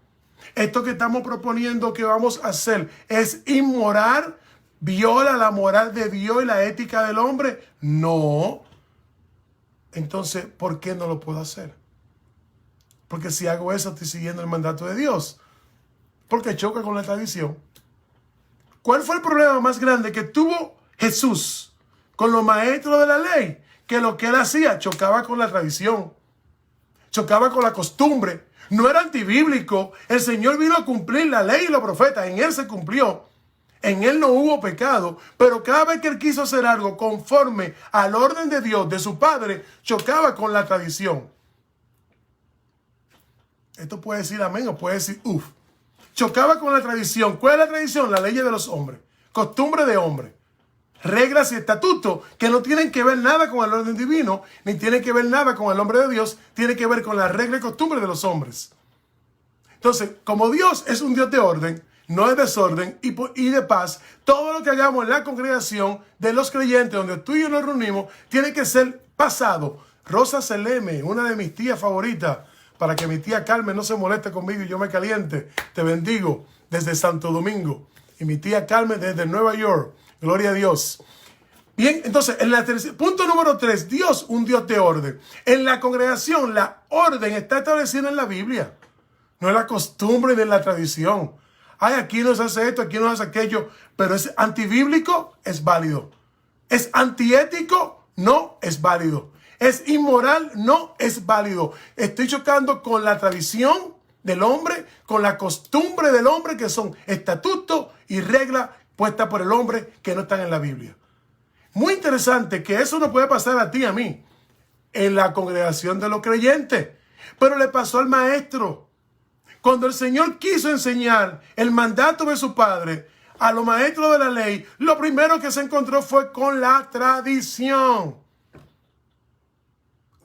¿Esto que estamos proponiendo que vamos a hacer es inmoral? ¿Viola la moral de Dios y la ética del hombre? No. Entonces, ¿por qué no lo puedo hacer? Porque si hago eso, estoy siguiendo el mandato de Dios. Porque choca con la tradición. ¿Cuál fue el problema más grande que tuvo Jesús con los maestros de la ley, que lo que él hacía chocaba con la tradición, chocaba con la costumbre. No era antibíblico. El Señor vino a cumplir la ley y los profetas. En él se cumplió. En él no hubo pecado. Pero cada vez que él quiso hacer algo conforme al orden de Dios, de su Padre, chocaba con la tradición. Esto puede decir amén o puede decir uf. Chocaba con la tradición. ¿Cuál es la tradición? La ley de los hombres. Costumbre de hombre. Reglas y estatutos que no tienen que ver nada con el orden divino, ni tienen que ver nada con el hombre de Dios, tienen que ver con la regla y costumbre de los hombres. Entonces, como Dios es un Dios de orden, no es desorden y de paz, todo lo que hagamos en la congregación de los creyentes, donde tú y yo nos reunimos, tiene que ser pasado. Rosa Seleme, una de mis tías favoritas, para que mi tía Carmen no se moleste conmigo y yo me caliente, te bendigo desde Santo Domingo. Y mi tía Carmen desde Nueva York. Gloria a Dios. Bien, entonces, punto número 3, Dios, un Dios de orden. En la congregación, la orden está establecida en la Biblia. No es la costumbre ni en la tradición. Ay, aquí no se hace esto, aquí no se hace aquello. Pero es antibíblico, es válido. Es antiético, no es válido. Es inmoral, no es válido. Estoy chocando con la tradición del hombre, con la costumbre del hombre, que son estatutos y reglas puestas por el hombre que no están en la Biblia. Muy interesante que eso no puede pasar a ti y a mí en la congregación de los creyentes, pero le pasó al maestro. Cuando el Señor quiso enseñar el mandato de su Padre a los maestros de la ley, lo primero que se encontró fue con la tradición.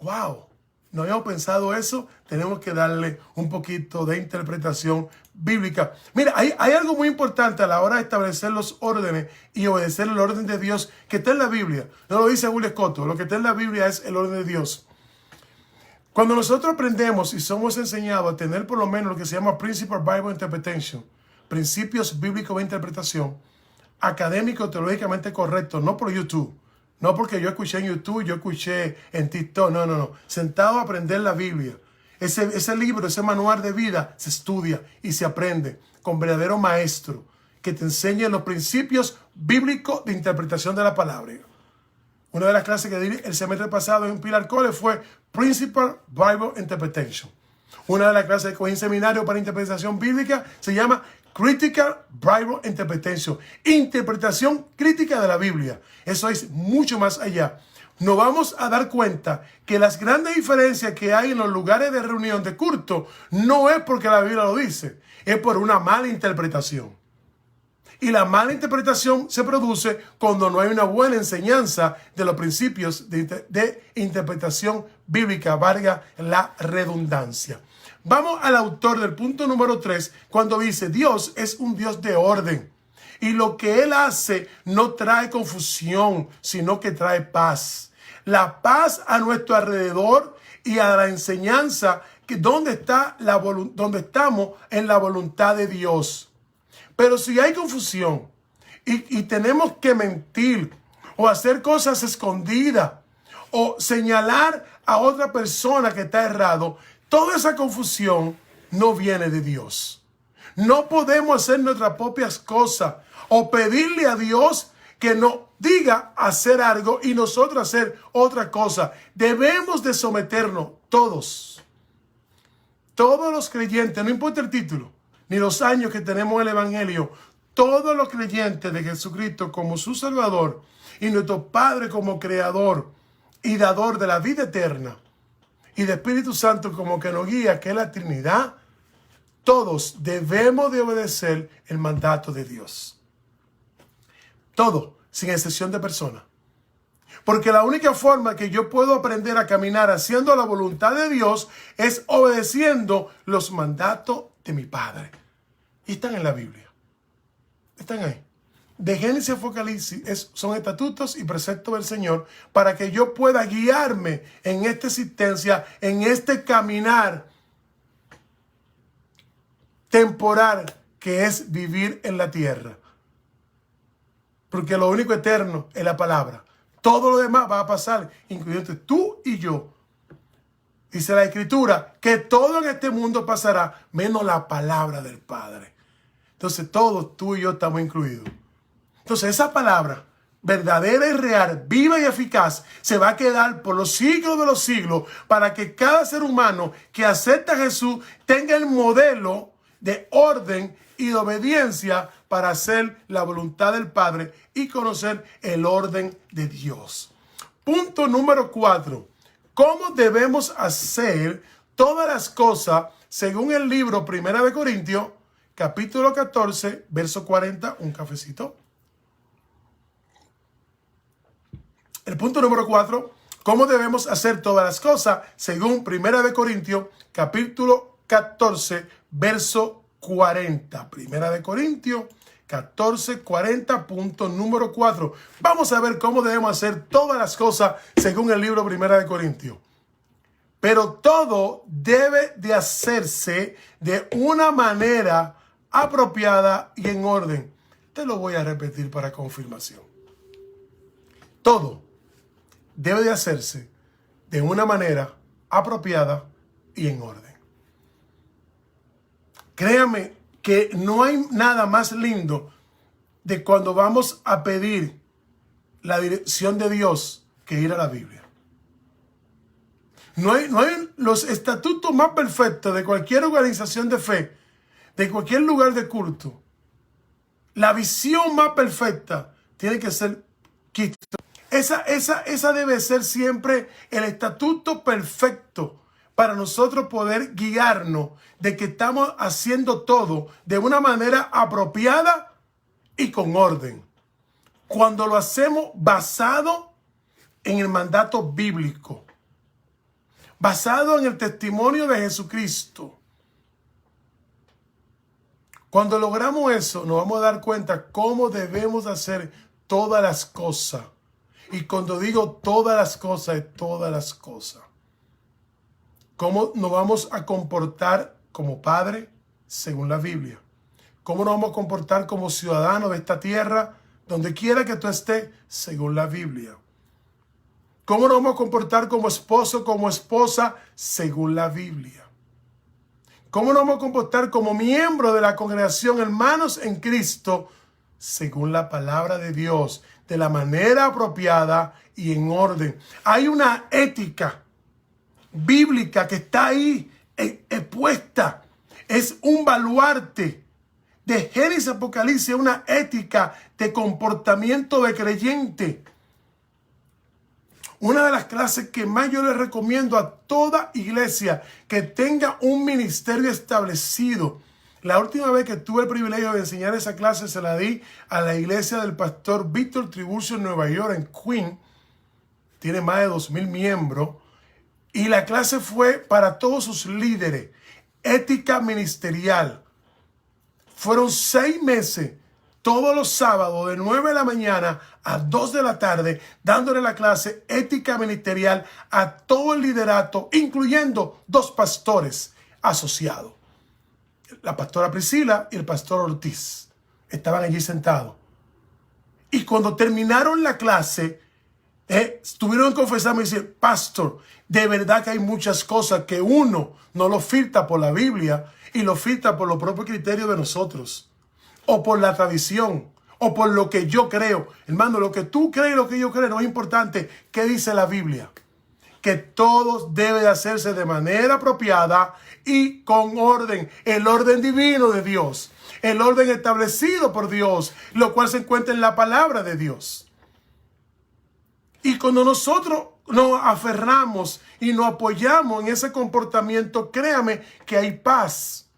¡Wow! No habíamos pensado eso. Tenemos que darle un poquito de interpretación bíblica. Mira, hay algo muy importante a la hora de establecer los órdenes y obedecer el orden de Dios que está en la Biblia. No lo dice Julio Escoto. Lo que está en la Biblia es el orden de Dios. Cuando nosotros aprendemos y somos enseñados a tener por lo menos lo que se llama Principal Bible Interpretation, principios bíblicos de interpretación, académico, teológicamente correcto, no por YouTube. No porque yo escuché en YouTube, yo escuché en TikTok, no. Sentado a aprender la Biblia. Ese libro, ese manual de vida se estudia y se aprende con verdadero maestro que te enseñe los principios bíblicos de interpretación de la palabra. Una de las clases que di el semestre pasado en Pilar College fue Principal Bible Interpretation. Una de las clases que cogí en seminario para interpretación bíblica se llama Critical Bible Interpretation. Interpretación crítica de la Biblia. Eso es mucho más allá. Nos vamos a dar cuenta que las grandes diferencias que hay en los lugares de reunión de culto no es porque la Biblia lo dice, es por una mala interpretación. Y la mala interpretación se produce cuando no hay una buena enseñanza de los principios de interpretación bíblica, valga la redundancia. Vamos al autor del punto número 3, cuando dice, Dios es un Dios de orden. Y lo que Él hace no trae confusión, sino que trae paz. La paz a nuestro alrededor y a la enseñanza, que donde estamos en la voluntad de Dios. Pero si hay confusión y tenemos que mentir o hacer cosas escondidas o señalar a otra persona que está errado, toda esa confusión no viene de Dios. No podemos hacer nuestras propias cosas o pedirle a Dios que nos diga hacer algo y nosotros hacer otra cosa. Debemos de someternos todos los creyentes, no importa el título, ni los años que tenemos en el Evangelio, todos los creyentes de Jesucristo como su Salvador y nuestro Padre como Creador y Dador de la vida eterna y de Espíritu Santo como que nos guía, que es la Trinidad, todos debemos de obedecer el mandato de Dios. Todo, sin excepción de persona. Porque la única forma que yo puedo aprender a caminar haciendo la voluntad de Dios es obedeciendo los mandatos de mi Padre. Y están en la Biblia. Están ahí. De Génesis a Apocalipsis son estatutos y preceptos del Señor para que yo pueda guiarme en esta existencia, en este caminar temporal que es vivir en la tierra. Porque lo único eterno es la palabra. Todo lo demás va a pasar, incluyendo tú y yo. Dice la Escritura que todo en este mundo pasará, menos la palabra del Padre. Entonces todos tú y yo estamos incluidos. Entonces esa palabra verdadera y real, viva y eficaz, se va a quedar por los siglos de los siglos, para que cada ser humano que acepta a Jesús tenga el modelo de orden y de obediencia para hacer la voluntad del Padre y conocer el orden de Dios. Punto número 4. ¿Cómo debemos hacer todas las cosas según el libro 1 de Corintios, capítulo 14, verso 40? Un cafecito. El punto número 4. ¿Cómo debemos hacer todas las cosas según 1 de Corintios, capítulo 14, verso 40? 1 de Corintios 14, 40, punto número 4. Vamos a ver cómo debemos hacer todas las cosas según el libro 1 de Corintios. Pero todo debe de hacerse de una manera apropiada y en orden. Te lo voy a repetir para confirmación. Todo debe de hacerse de una manera apropiada y en orden. Créame que no hay nada más lindo de cuando vamos a pedir la dirección de Dios que ir a la Biblia. No hay los estatutos más perfectos de cualquier organización de fe, de cualquier lugar de culto. La visión más perfecta tiene que ser Cristo. Esa debe ser siempre el estatuto perfecto para nosotros poder guiarnos de que estamos haciendo todo de una manera apropiada y con orden. Cuando lo hacemos basado en el mandato bíblico, basado en el testimonio de Jesucristo. Cuando logramos eso, nos vamos a dar cuenta cómo debemos hacer todas las cosas. Y cuando digo todas las cosas, es todas las cosas. ¿Cómo nos vamos a comportar como padre según la Biblia? ¿Cómo nos vamos a comportar como ciudadanos de esta tierra, donde quiera que tú estés, según la Biblia? ¿Cómo nos vamos a comportar como esposo, como esposa, según la Biblia? ¿Cómo nos vamos a comportar como miembro de la congregación, hermanos en Cristo, según la palabra de Dios, de la manera apropiada y en orden? Hay una ética bíblica que está ahí expuesta. Es un baluarte de Génesis a Apocalipsis, una ética de comportamiento de creyente. Una de las clases que más yo les recomiendo a toda iglesia que tenga un ministerio establecido. La última vez que tuve el privilegio de enseñar esa clase se la di a la iglesia del pastor Víctor Tribucio en Nueva York, en Queens. Tiene más de 2,000 miembros. Y la clase fue para todos sus líderes. Ética ministerial. Fueron 6 meses, todos los sábados, de 9 de la mañana a 2 de la tarde, dándole la clase ética ministerial a todo el liderato, incluyendo 2 pastores asociados. La pastora Priscila y el pastor Ortiz estaban allí sentados. Y cuando terminaron la clase, tuvieron que confesarme y decir: pastor, de verdad que hay muchas cosas que uno no lo filtra por la Biblia y lo filtra por los propios criterios de nosotros, o por la tradición, o por lo que yo creo. Hermano, lo que tú crees y lo que yo creo no es importante. ¿Qué dice la Biblia? Que todo debe de hacerse de manera apropiada y con orden. El orden divino de Dios. El orden establecido por Dios, lo cual se encuentra en la palabra de Dios. Y cuando nosotros nos aferramos y nos apoyamos en ese comportamiento, créame que hay paz.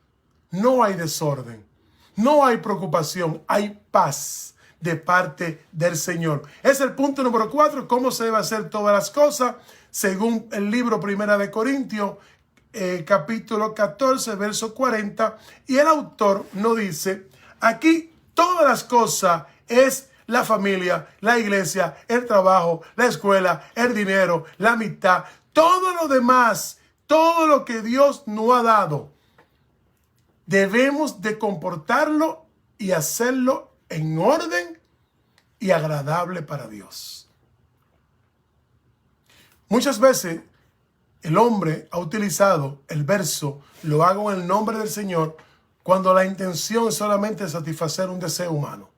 No hay desorden. No hay preocupación. Hay paz de parte del Señor. Es el punto número 4. ¿Cómo se debe hacer todas las cosas? Según el libro 1 de Corintios, capítulo 14, verso 40. Y el autor nos dice, aquí todas las cosas es la familia, la iglesia, el trabajo, la escuela, el dinero, la amistad, todo lo demás, todo lo que Dios nos ha dado. Debemos de comportarlo y hacerlo en orden y agradable para Dios. Muchas veces el hombre ha utilizado el verso, lo hago en el nombre del Señor, cuando la intención es solamente satisfacer un deseo humano.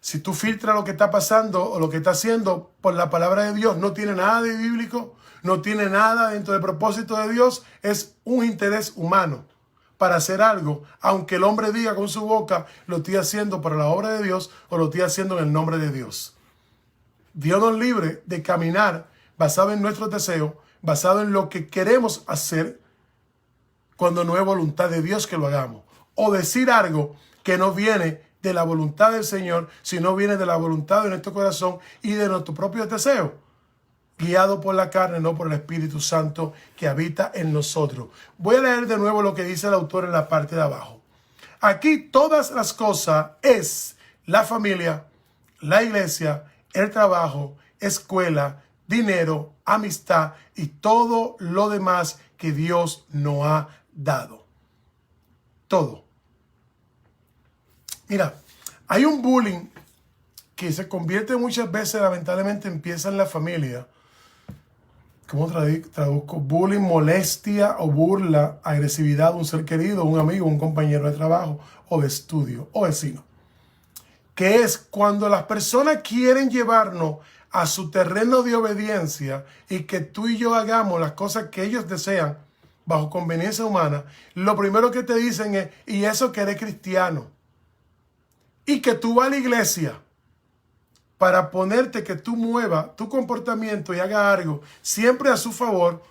Si tú filtras lo que está pasando o lo que está haciendo por la palabra de Dios, no tiene nada de bíblico, no tiene nada dentro del propósito de Dios, es un interés humano para hacer algo, aunque el hombre diga con su boca, lo estoy haciendo para la obra de Dios o lo estoy haciendo en el nombre de Dios. Dios nos libre de caminar basado en nuestros deseos, basado en lo que queremos hacer, cuando no es voluntad de Dios que lo hagamos. O decir algo que no viene de la voluntad del Señor, sino viene de la voluntad de nuestro corazón y de nuestro propio deseo, guiado por la carne, no por el Espíritu Santo que habita en nosotros. Voy a leer de nuevo lo que dice el autor en la parte de abajo. Aquí todas las cosas es la familia, la iglesia, el trabajo, escuela, dinero, amistad y todo lo demás que Dios nos ha dado. Todo. Mira, hay un bullying que se convierte muchas veces, lamentablemente empieza en la familia. ¿Cómo traduzco? Bullying, molestia o burla, agresividad de un ser querido, un amigo, un compañero de trabajo o de estudio o vecino. Que es cuando las personas quieren llevarnos a su terreno de obediencia y que tú y yo hagamos las cosas que ellos desean bajo conveniencia humana, lo primero que te dicen es, y eso que eres cristiano. Y que tú vas a la iglesia para ponerte que tú muevas tu comportamiento y hagas algo siempre a su favor,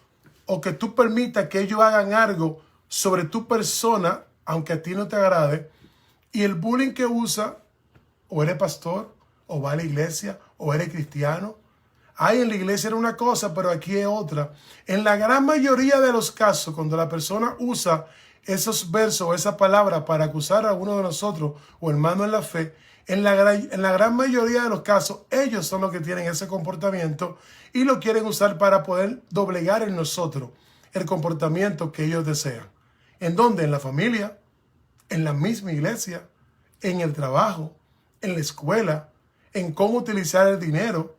o que tú permitas que ellos hagan algo sobre tu persona, aunque a ti no te agrade. Y el bullying que usa, o eres pastor, o va a la iglesia, o eres cristiano. Ay, en la iglesia era una cosa, pero aquí es otra. En la gran mayoría de los casos, cuando la persona usa esos versos o esa palabra para acusar a uno de nosotros o hermano en la fe, en la gran mayoría de los casos, ellos son los que tienen ese comportamiento y lo quieren usar para poder doblegar en nosotros el comportamiento que ellos desean. ¿En dónde? En la familia, en la misma iglesia, en el trabajo, en la escuela, en cómo utilizar el dinero.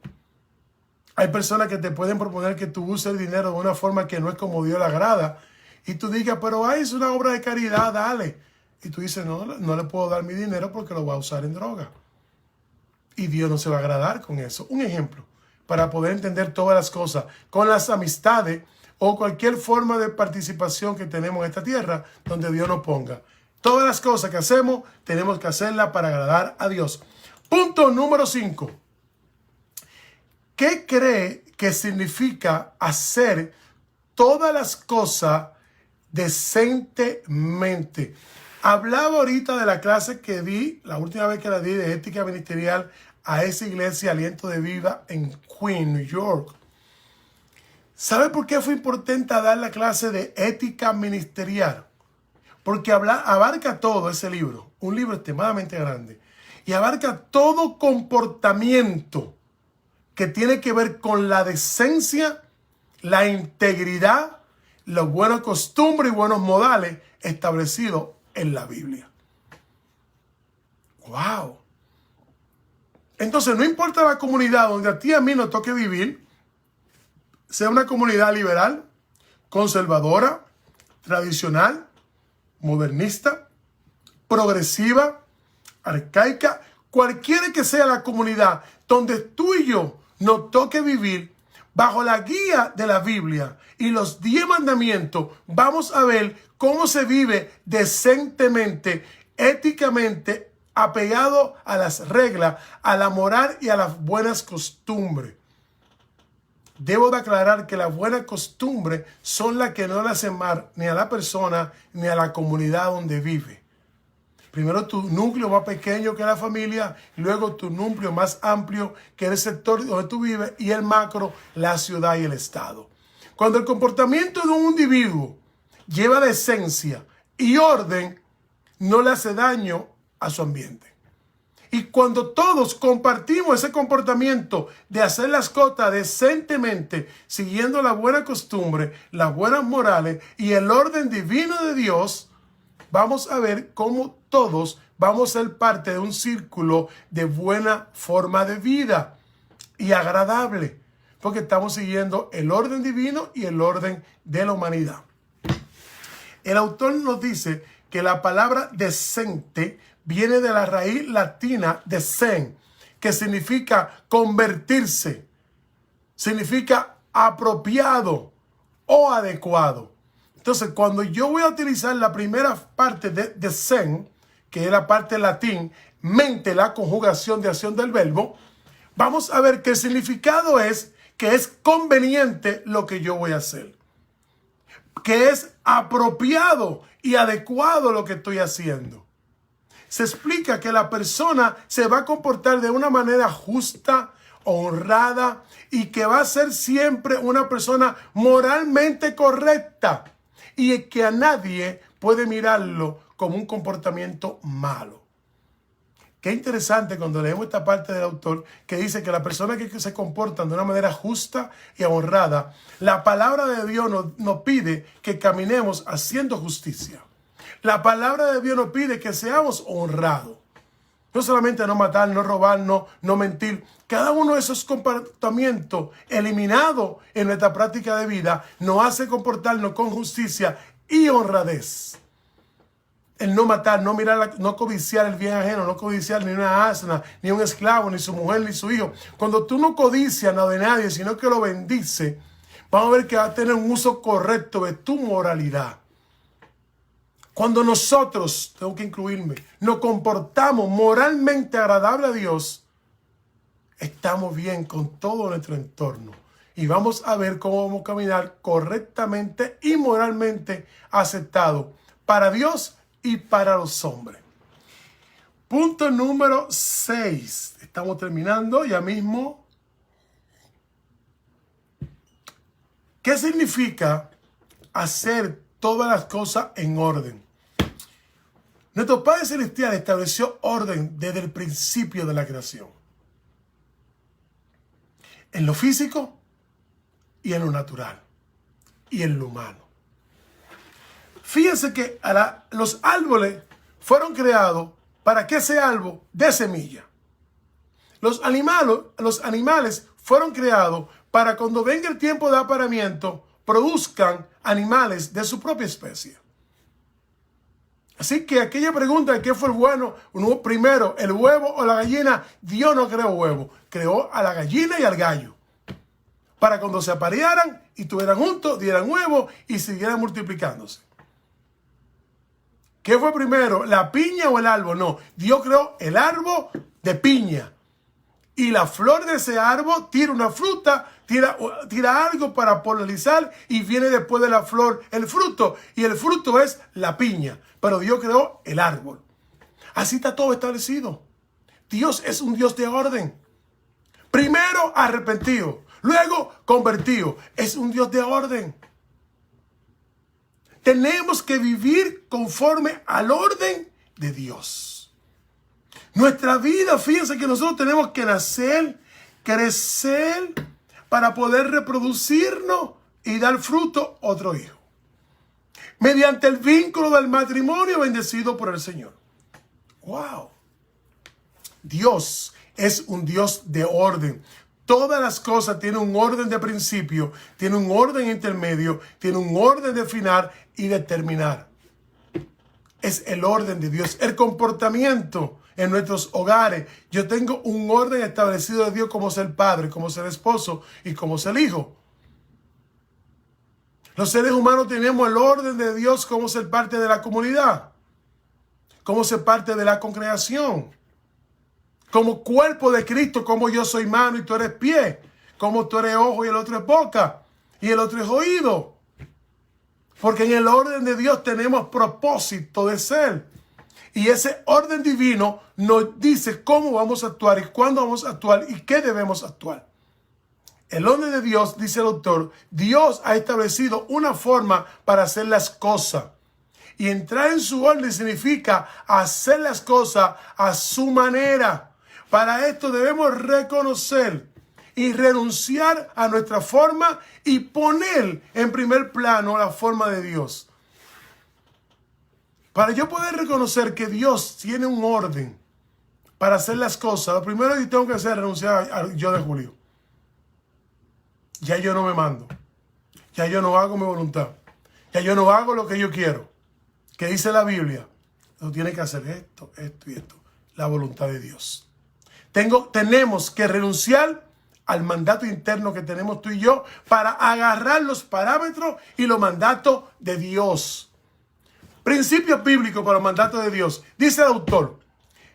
Hay personas que te pueden proponer que tú uses el dinero de una forma que no es como Dios le agrada. Y tú digas, pero ay, es una obra de caridad, dale. Y tú dices, no le puedo dar mi dinero porque lo voy a usar en droga. Y Dios no se va a agradar con eso. Un ejemplo, para poder entender todas las cosas, con las amistades o cualquier forma de participación que tenemos en esta tierra, donde Dios nos ponga. Todas las cosas que hacemos, tenemos que hacerlas para agradar a Dios. Punto número 5. ¿Qué cree que significa hacer todas las cosas decentemente? Hablaba ahorita de la clase que di, la última vez que la di, de ética ministerial a esa iglesia Aliento de Vida en Queens, New York. ¿Sabe por qué fue importante dar la clase de ética ministerial? Porque abarca todo ese libro, un libro extremadamente grande, y abarca todo comportamiento que tiene que ver con la decencia, la integridad, los buenos costumbres y buenos modales establecidos en la Biblia. ¡Wow! Entonces, no importa la comunidad donde a ti y a mí nos toque vivir, sea una comunidad liberal, conservadora, tradicional, modernista, progresiva, arcaica, cualquiera que sea la comunidad donde tú y yo nos toque vivir bajo la guía de la Biblia y los 10 mandamientos, vamos a ver cómo se vive decentemente, éticamente, apegado a las reglas, a la moral y a las buenas costumbres. Debo de aclarar que las buenas costumbres son las que no le hacen mal ni a la persona ni a la comunidad donde vive. Primero tu núcleo más pequeño que la familia, luego tu núcleo más amplio que el sector donde tú vives y el macro, la ciudad y el estado. Cuando el comportamiento de un individuo lleva decencia y orden, no le hace daño a su ambiente. Y cuando todos compartimos ese comportamiento de hacer las cosas decentemente, siguiendo la buena costumbre, las buenas morales y el orden divino de Dios, vamos a ver cómo todos vamos a ser parte de un círculo de buena forma de vida y agradable, porque estamos siguiendo el orden divino y el orden de la humanidad. El autor nos dice que la palabra decente viene de la raíz latina decen, que significa convertirse, significa apropiado o adecuado. Entonces, cuando yo voy a utilizar la primera parte de sen, que es la parte latín, mente, la conjugación de acción del verbo, vamos a ver que el significado es que es conveniente lo que yo voy a hacer, que es apropiado y adecuado lo que estoy haciendo. Se explica que la persona se va a comportar de una manera justa, honrada y que va a ser siempre una persona moralmente correcta y que a nadie puede mirarlo como un comportamiento malo. Qué interesante cuando leemos esta parte del autor que dice que las personas que se comportan de una manera justa y honrada, la palabra de Dios nos pide que caminemos haciendo justicia. La palabra de Dios nos pide que seamos honrados. No solamente no matar, no robar, no mentir. Cada uno de esos comportamientos eliminados en nuestra práctica de vida nos hace comportarnos con justicia y honradez. El no matar, no mirar, no codiciar el bien ajeno, no codiciar ni una asna, ni un esclavo, ni su mujer, ni su hijo. Cuando tú no codicias nada de nadie, sino que lo bendices, vamos a ver que va a tener un uso correcto de tu moralidad. Cuando nosotros, tengo que incluirme, nos comportamos moralmente agradable a Dios, estamos bien con todo nuestro entorno. Y vamos a ver cómo vamos a caminar correctamente y moralmente aceptado para Dios y para los hombres. Punto número 6. Estamos terminando ya mismo. ¿Qué significa hacer todas las cosas en orden? Nuestro Padre Celestial estableció orden desde el principio de la creación. En lo físico y en lo natural y en lo humano. Fíjense que los árboles fueron creados para que ese árbol dé semilla. Los animales fueron creados para cuando venga el tiempo de apareamiento, produzcan animales de su propia especie. Así que aquella pregunta de qué fue bueno primero, el huevo o la gallina, Dios no creó huevo, creó a la gallina y al gallo. Para cuando se aparearan y estuvieran juntos, dieran huevo y siguieran multiplicándose. ¿Qué fue primero, la piña o el árbol? No, Dios creó el árbol de piña. Y la flor de ese árbol tira una fruta, tira algo para polarizar y viene después de la flor el fruto. Y el fruto es la piña. Pero Dios creó el árbol. Así está todo establecido. Dios es un Dios de orden. Primero arrepentido, luego convertido. Es un Dios de orden. Tenemos que vivir conforme al orden de Dios. Nuestra vida, fíjense que nosotros tenemos que nacer, crecer para poder reproducirnos y dar fruto a otro hijo. Mediante el vínculo del matrimonio bendecido por el Señor. ¡Wow! Dios es un Dios de orden. Todas las cosas tienen un orden de principio, tiene un orden intermedio, tiene un orden de final y de terminar. Es el orden de Dios. El comportamiento en nuestros hogares. Yo tengo un orden establecido de Dios como ser padre, como ser esposo y como ser hijo. Los seres humanos tenemos el orden de Dios como ser parte de la comunidad, como ser parte de la congregación, como cuerpo de Cristo, como yo soy mano y tú eres pie, como tú eres ojo y el otro es boca y el otro es oído. Porque en el orden de Dios tenemos propósito de ser. Y ese orden divino nos dice cómo vamos a actuar y cuándo vamos a actuar y qué debemos actuar. El orden de Dios, dice el autor, Dios ha establecido una forma para hacer las cosas. Y entrar en su orden significa hacer las cosas a su manera. Para esto debemos reconocer y renunciar a nuestra forma y poner en primer plano la forma de Dios. Para yo poder reconocer que Dios tiene un orden para hacer las cosas, lo primero que tengo que hacer es renunciar al yo de Julio. Ya yo no me mando. Ya yo no hago mi voluntad. Ya yo no hago lo que yo quiero. ¿Qué dice la Biblia? Tú tienes que hacer esto, esto y esto. La voluntad de Dios. Tenemos que renunciar al mandato interno que tenemos tú y yo para agarrar los parámetros y los mandatos de Dios. Principios bíblicos para los mandatos de Dios. Dice el autor,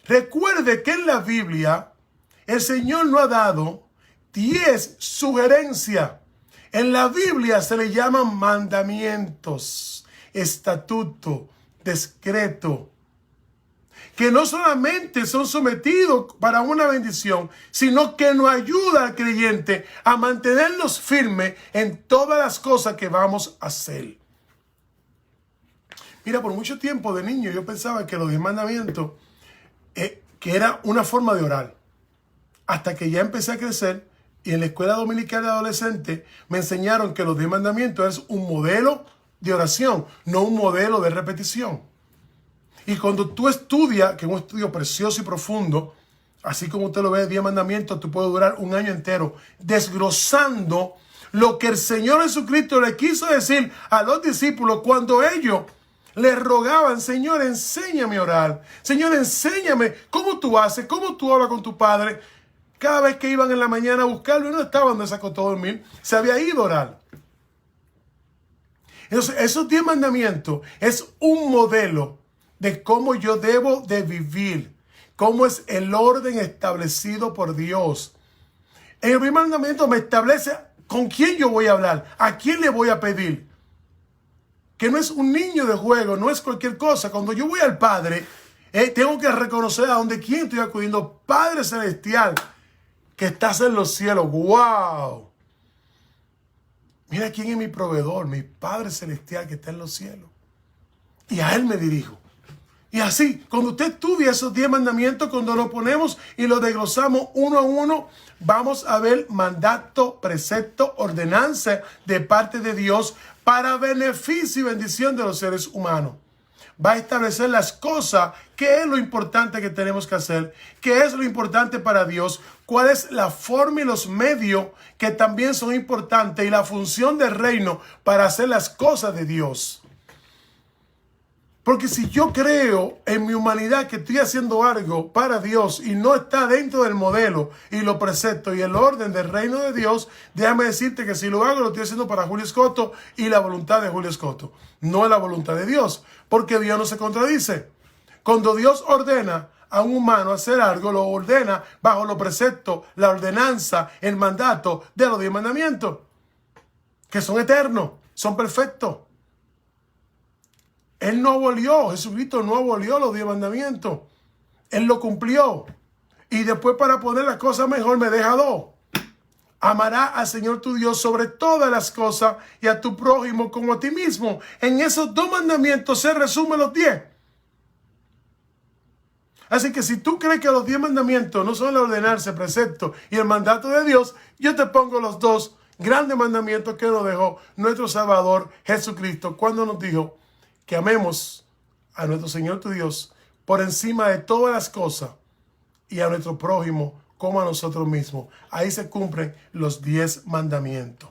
recuerde que en la Biblia el Señor nos ha dado 10 sugerencias. En la Biblia se le llaman mandamientos, estatutos, decretos, que no solamente son sometidos para una bendición, sino que nos ayuda al creyente a mantenernos firmes en todas las cosas que vamos a hacer. Mira, por mucho tiempo de niño yo pensaba que los 10 mandamientos que era una forma de orar. Hasta que ya empecé a crecer y en la escuela dominical de adolescente me enseñaron que los 10 mandamientos es un modelo de oración, no un modelo de repetición. Y cuando tú estudias, que es un estudio precioso y profundo, así como usted lo ve, 10 mandamientos, tú puedes durar un año entero desglosando lo que el Señor Jesucristo le quiso decir a los discípulos cuando ellos le rogaban, Señor, enséñame a orar. Señor, enséñame cómo tú haces, cómo tú hablas con tu Padre. Cada vez que iban en la mañana a buscarlo, no estaba donde se acostó a dormir, se había ido a orar. Entonces, esos 10 mandamientos es un modelo de cómo yo debo de vivir, cómo es el orden establecido por Dios. En el primer mandamiento me establece con quién yo voy a hablar, a quién le voy a pedir. Que no es un niño de juego, no es cualquier cosa. Cuando yo voy al Padre, tengo que reconocer a donde quién estoy acudiendo. Padre Celestial, que estás en los cielos. ¡Wow! Mira quién es mi proveedor, mi Padre Celestial que está en los cielos. Y a Él me dirijo. Y así, cuando usted estudia esos 10 mandamientos, cuando lo ponemos y lo desglosamos uno a uno, vamos a ver mandato, precepto, ordenanza de parte de Dios para beneficio y bendición de los seres humanos. Va a establecer las cosas, qué es lo importante que tenemos que hacer, qué es lo importante para Dios, cuál es la forma y los medios que también son importantes y la función del reino para hacer las cosas de Dios. Porque si yo creo en mi humanidad que estoy haciendo algo para Dios y no está dentro del modelo y los preceptos y el orden del reino de Dios, déjame decirte que si lo hago, lo estoy haciendo para Julio Escoto y la voluntad de Julio Escoto. No es la voluntad de Dios, porque Dios no se contradice. Cuando Dios ordena a un humano hacer algo, lo ordena bajo los preceptos, la ordenanza, el mandato de los 10 mandamientos, que son eternos, son perfectos. Él no abolió, Jesucristo no abolió los 10 mandamientos. Él lo cumplió. Y después, para poner las cosas mejor, me deja 2. Amarás al Señor tu Dios sobre todas las cosas y a tu prójimo como a ti mismo. En esos 2 mandamientos se resumen los 10. Así que si tú crees que los 10 mandamientos no son el ordenarse, precepto y el mandato de Dios, yo te pongo los 2 grandes mandamientos que nos dejó nuestro Salvador Jesucristo cuando nos dijo que amemos a nuestro Señor tu Dios por encima de todas las cosas y a nuestro prójimo como a nosotros mismos. Ahí se cumplen los 10 mandamientos.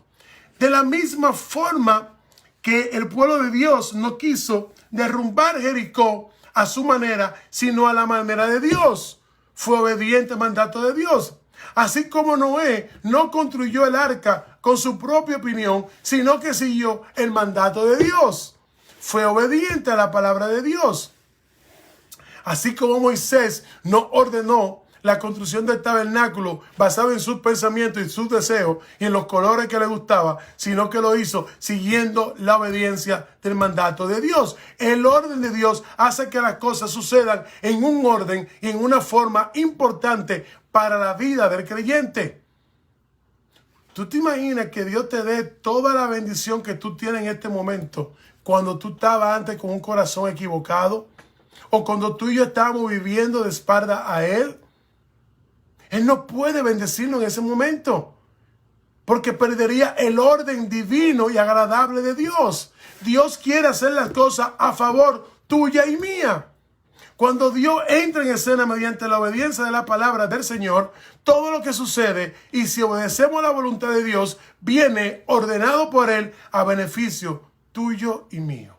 De la misma forma que el pueblo de Dios no quiso derrumbar Jericó a su manera, sino a la manera de Dios. Fue obediente al mandato de Dios. Así como Noé no construyó el arca con su propia opinión, sino que siguió el mandato de Dios. Fue obediente a la palabra de Dios. Así como Moisés no ordenó la construcción del tabernáculo basado en sus pensamientos y sus deseos y en los colores que le gustaba, sino que lo hizo siguiendo la obediencia del mandato de Dios. El orden de Dios hace que las cosas sucedan en un orden y en una forma importante para la vida del creyente. ¿Tú te imaginas que Dios te dé toda la bendición que tú tienes en este momento cuando tú estabas antes con un corazón equivocado? ¿O cuando tú y yo estábamos viviendo de espalda a Él? Él no puede bendecirnos en ese momento, porque perdería el orden divino y agradable de Dios. Dios quiere hacer las cosas a favor tuya y mía. Cuando Dios entra en escena mediante la obediencia de la palabra del Señor, todo lo que sucede, y si obedecemos la voluntad de Dios, viene ordenado por Él a beneficio tuyo y mío.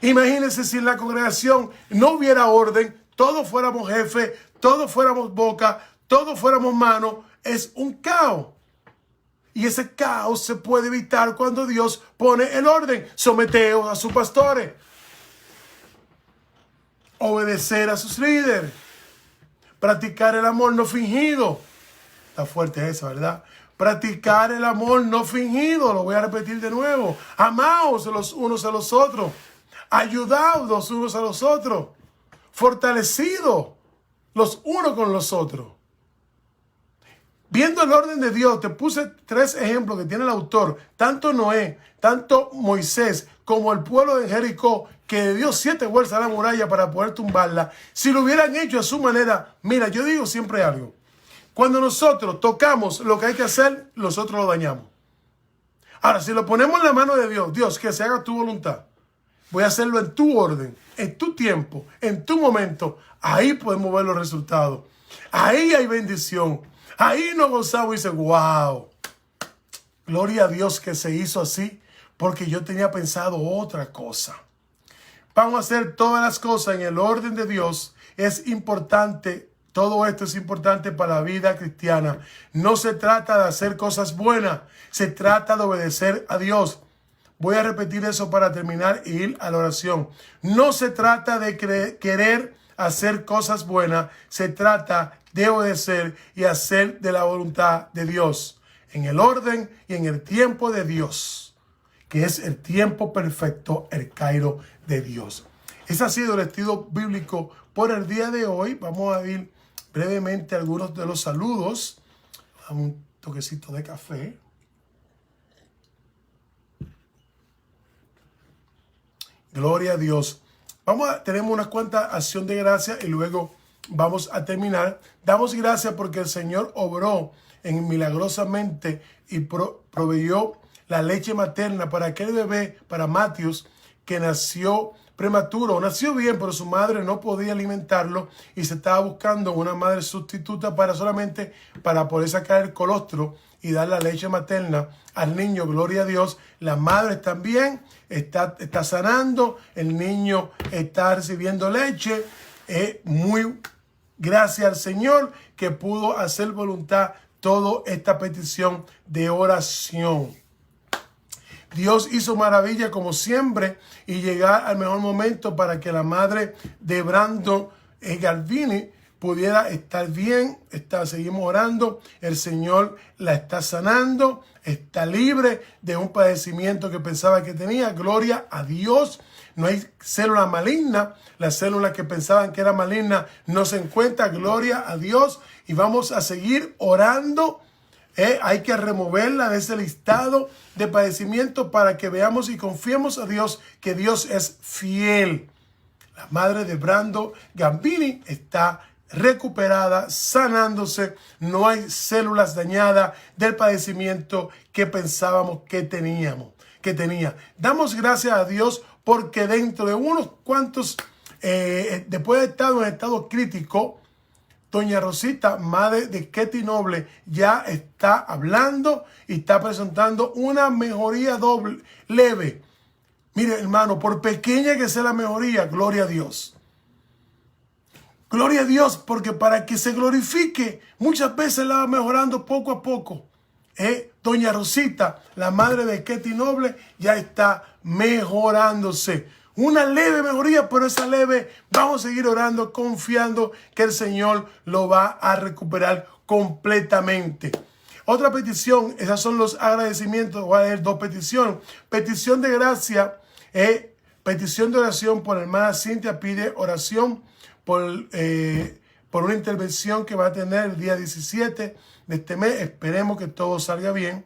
Imagínense si en la congregación no hubiera orden, todos fuéramos jefes, todos fuéramos boca, todos fuéramos manos, es un caos. Y ese caos se puede evitar cuando Dios pone el orden. Someteos a sus pastores. Obedecer a sus líderes. Practicar el amor no fingido. Está fuerte esa, ¿verdad? Practicar el amor no fingido. Lo voy a repetir de nuevo. Amaos los unos a los otros. Ayudaos los unos a los otros. Fortalecidos los unos con los otros. Viendo el orden de Dios, te puse 3 ejemplos que tiene el autor. Tanto Noé, tanto Moisés, como el pueblo de Jericó, que dio 7 vueltas a la muralla para poder tumbarla. Si lo hubieran hecho a su manera, mira, yo digo siempre algo. Cuando nosotros tocamos lo que hay que hacer, nosotros lo dañamos. Ahora, si lo ponemos en la mano de Dios, Dios, que se haga tu voluntad. Voy a hacerlo en tu orden, en tu tiempo, en tu momento. Ahí podemos ver los resultados. Ahí hay bendición. Ahí nos gozamos y dice, wow, gloria a Dios que se hizo así, porque yo tenía pensado otra cosa. Vamos a hacer todas las cosas en el orden de Dios. Es importante, todo esto es importante para la vida cristiana. No se trata de hacer cosas buenas, se trata de obedecer a Dios. Voy a repetir eso para terminar e ir a la oración. No se trata de querer hacer cosas buenas, se trata de obedecer y hacer de la voluntad de Dios, en el orden y en el tiempo de Dios, que es el tiempo perfecto, el Cairo de Dios. Ese ha sido el estudio bíblico por el día de hoy. Vamos a ver brevemente algunos de los saludos. Un toquecito de café. Gloria a Dios. Tenemos unas cuantas acción de gracia y luego vamos a terminar. Damos gracias porque el Señor obró milagrosamente y proveyó la leche materna para aquel bebé, para Matthews, que nació prematuro. Nació bien, pero su madre no podía alimentarlo y se estaba buscando una madre sustituta solamente para poder sacar el colostro y dar la leche materna al niño. Gloria a Dios. La madre también está sanando. El niño está recibiendo leche. Muy gracias al Señor que pudo hacer voluntad toda esta petición de oración. Dios hizo maravilla como siempre y llegar al mejor momento para que la madre de Brandon Garbini pudiera estar bien. Seguimos orando. El Señor la está sanando. Está libre de un padecimiento que pensaba que tenía. Gloria a Dios. No hay célula maligna. Las células que pensaban que era maligna no se encuentran. Gloria a Dios. Y vamos a seguir orando. Hay que removerla de ese listado de padecimientos para que veamos y confiemos a Dios que Dios es fiel. La madre de Brandon Garbini está recuperada, sanándose. No hay células dañadas del padecimiento que pensábamos que tenía. Damos gracias a Dios porque dentro de unos cuantos, después de estar en estado crítico, doña Rosita, madre de Ketty Noble, ya está hablando y está presentando una mejoría leve. Mire, hermano, por pequeña que sea la mejoría, gloria a Dios. Gloria a Dios, porque para que se glorifique, muchas veces la va mejorando poco a poco. Doña Rosita, la madre de Ketty Noble, ya está mejorándose. Una leve mejoría, pero esa leve vamos a seguir orando, confiando que el Señor lo va a recuperar completamente. Otra petición, esas son los agradecimientos. Voy a leer 2 peticiones. Petición de gracia, petición de oración por la hermana Cintia, pide oración por una intervención que va a tener el día 17 de este mes. Esperemos que todo salga bien.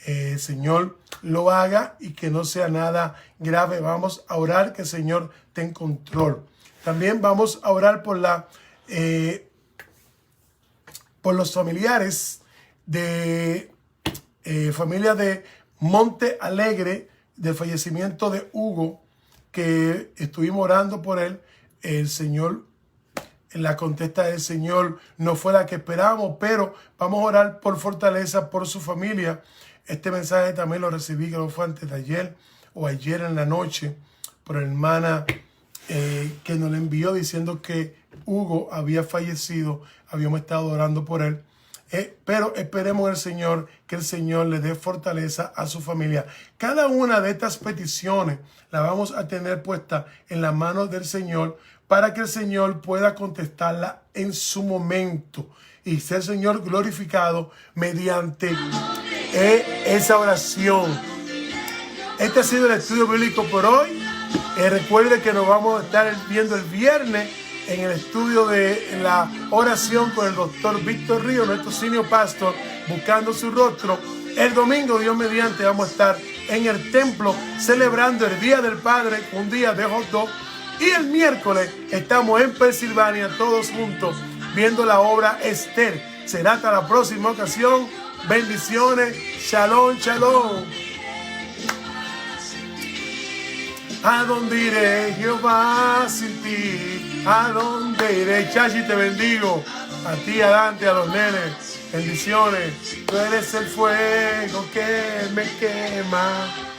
El Señor lo haga y que no sea nada grave. Vamos a orar que el Señor esté en control. También vamos a orar por los familiares de familia de Monte Alegre, del fallecimiento de Hugo, que estuvimos orando por él. El Señor, la contesta del Señor no fue la que esperábamos, pero vamos a orar por fortaleza por su familia. Este mensaje también lo recibí, que no fue antes de ayer o ayer en la noche, por la hermana que nos lo envió diciendo que Hugo había fallecido, habíamos estado orando por él. Pero esperemos en el Señor, que el Señor le dé fortaleza a su familia. Cada una de estas peticiones la vamos a tener puesta en la mano del Señor para que el Señor pueda contestarla en su momento y sea el Señor glorificado mediante esa oración. Este ha sido el estudio bíblico por hoy. Recuerde que nos vamos a estar viendo el viernes en el estudio de la oración con el doctor Víctor Río, nuestro senior pastor, buscando su rostro. El domingo, Dios mediante, vamos a estar en el templo celebrando el Día del Padre, un día de hot dog. Y el miércoles estamos en Pensilvania todos juntos viendo la obra Esther. Será hasta la próxima ocasión. Bendiciones. Shalom, shalom. ¿A dónde iré, Jehová, sin ti? ¿A dónde iré? Chachi, te bendigo. A ti, a Dante, a los nenes. Bendiciones. Tú eres el fuego que me quema.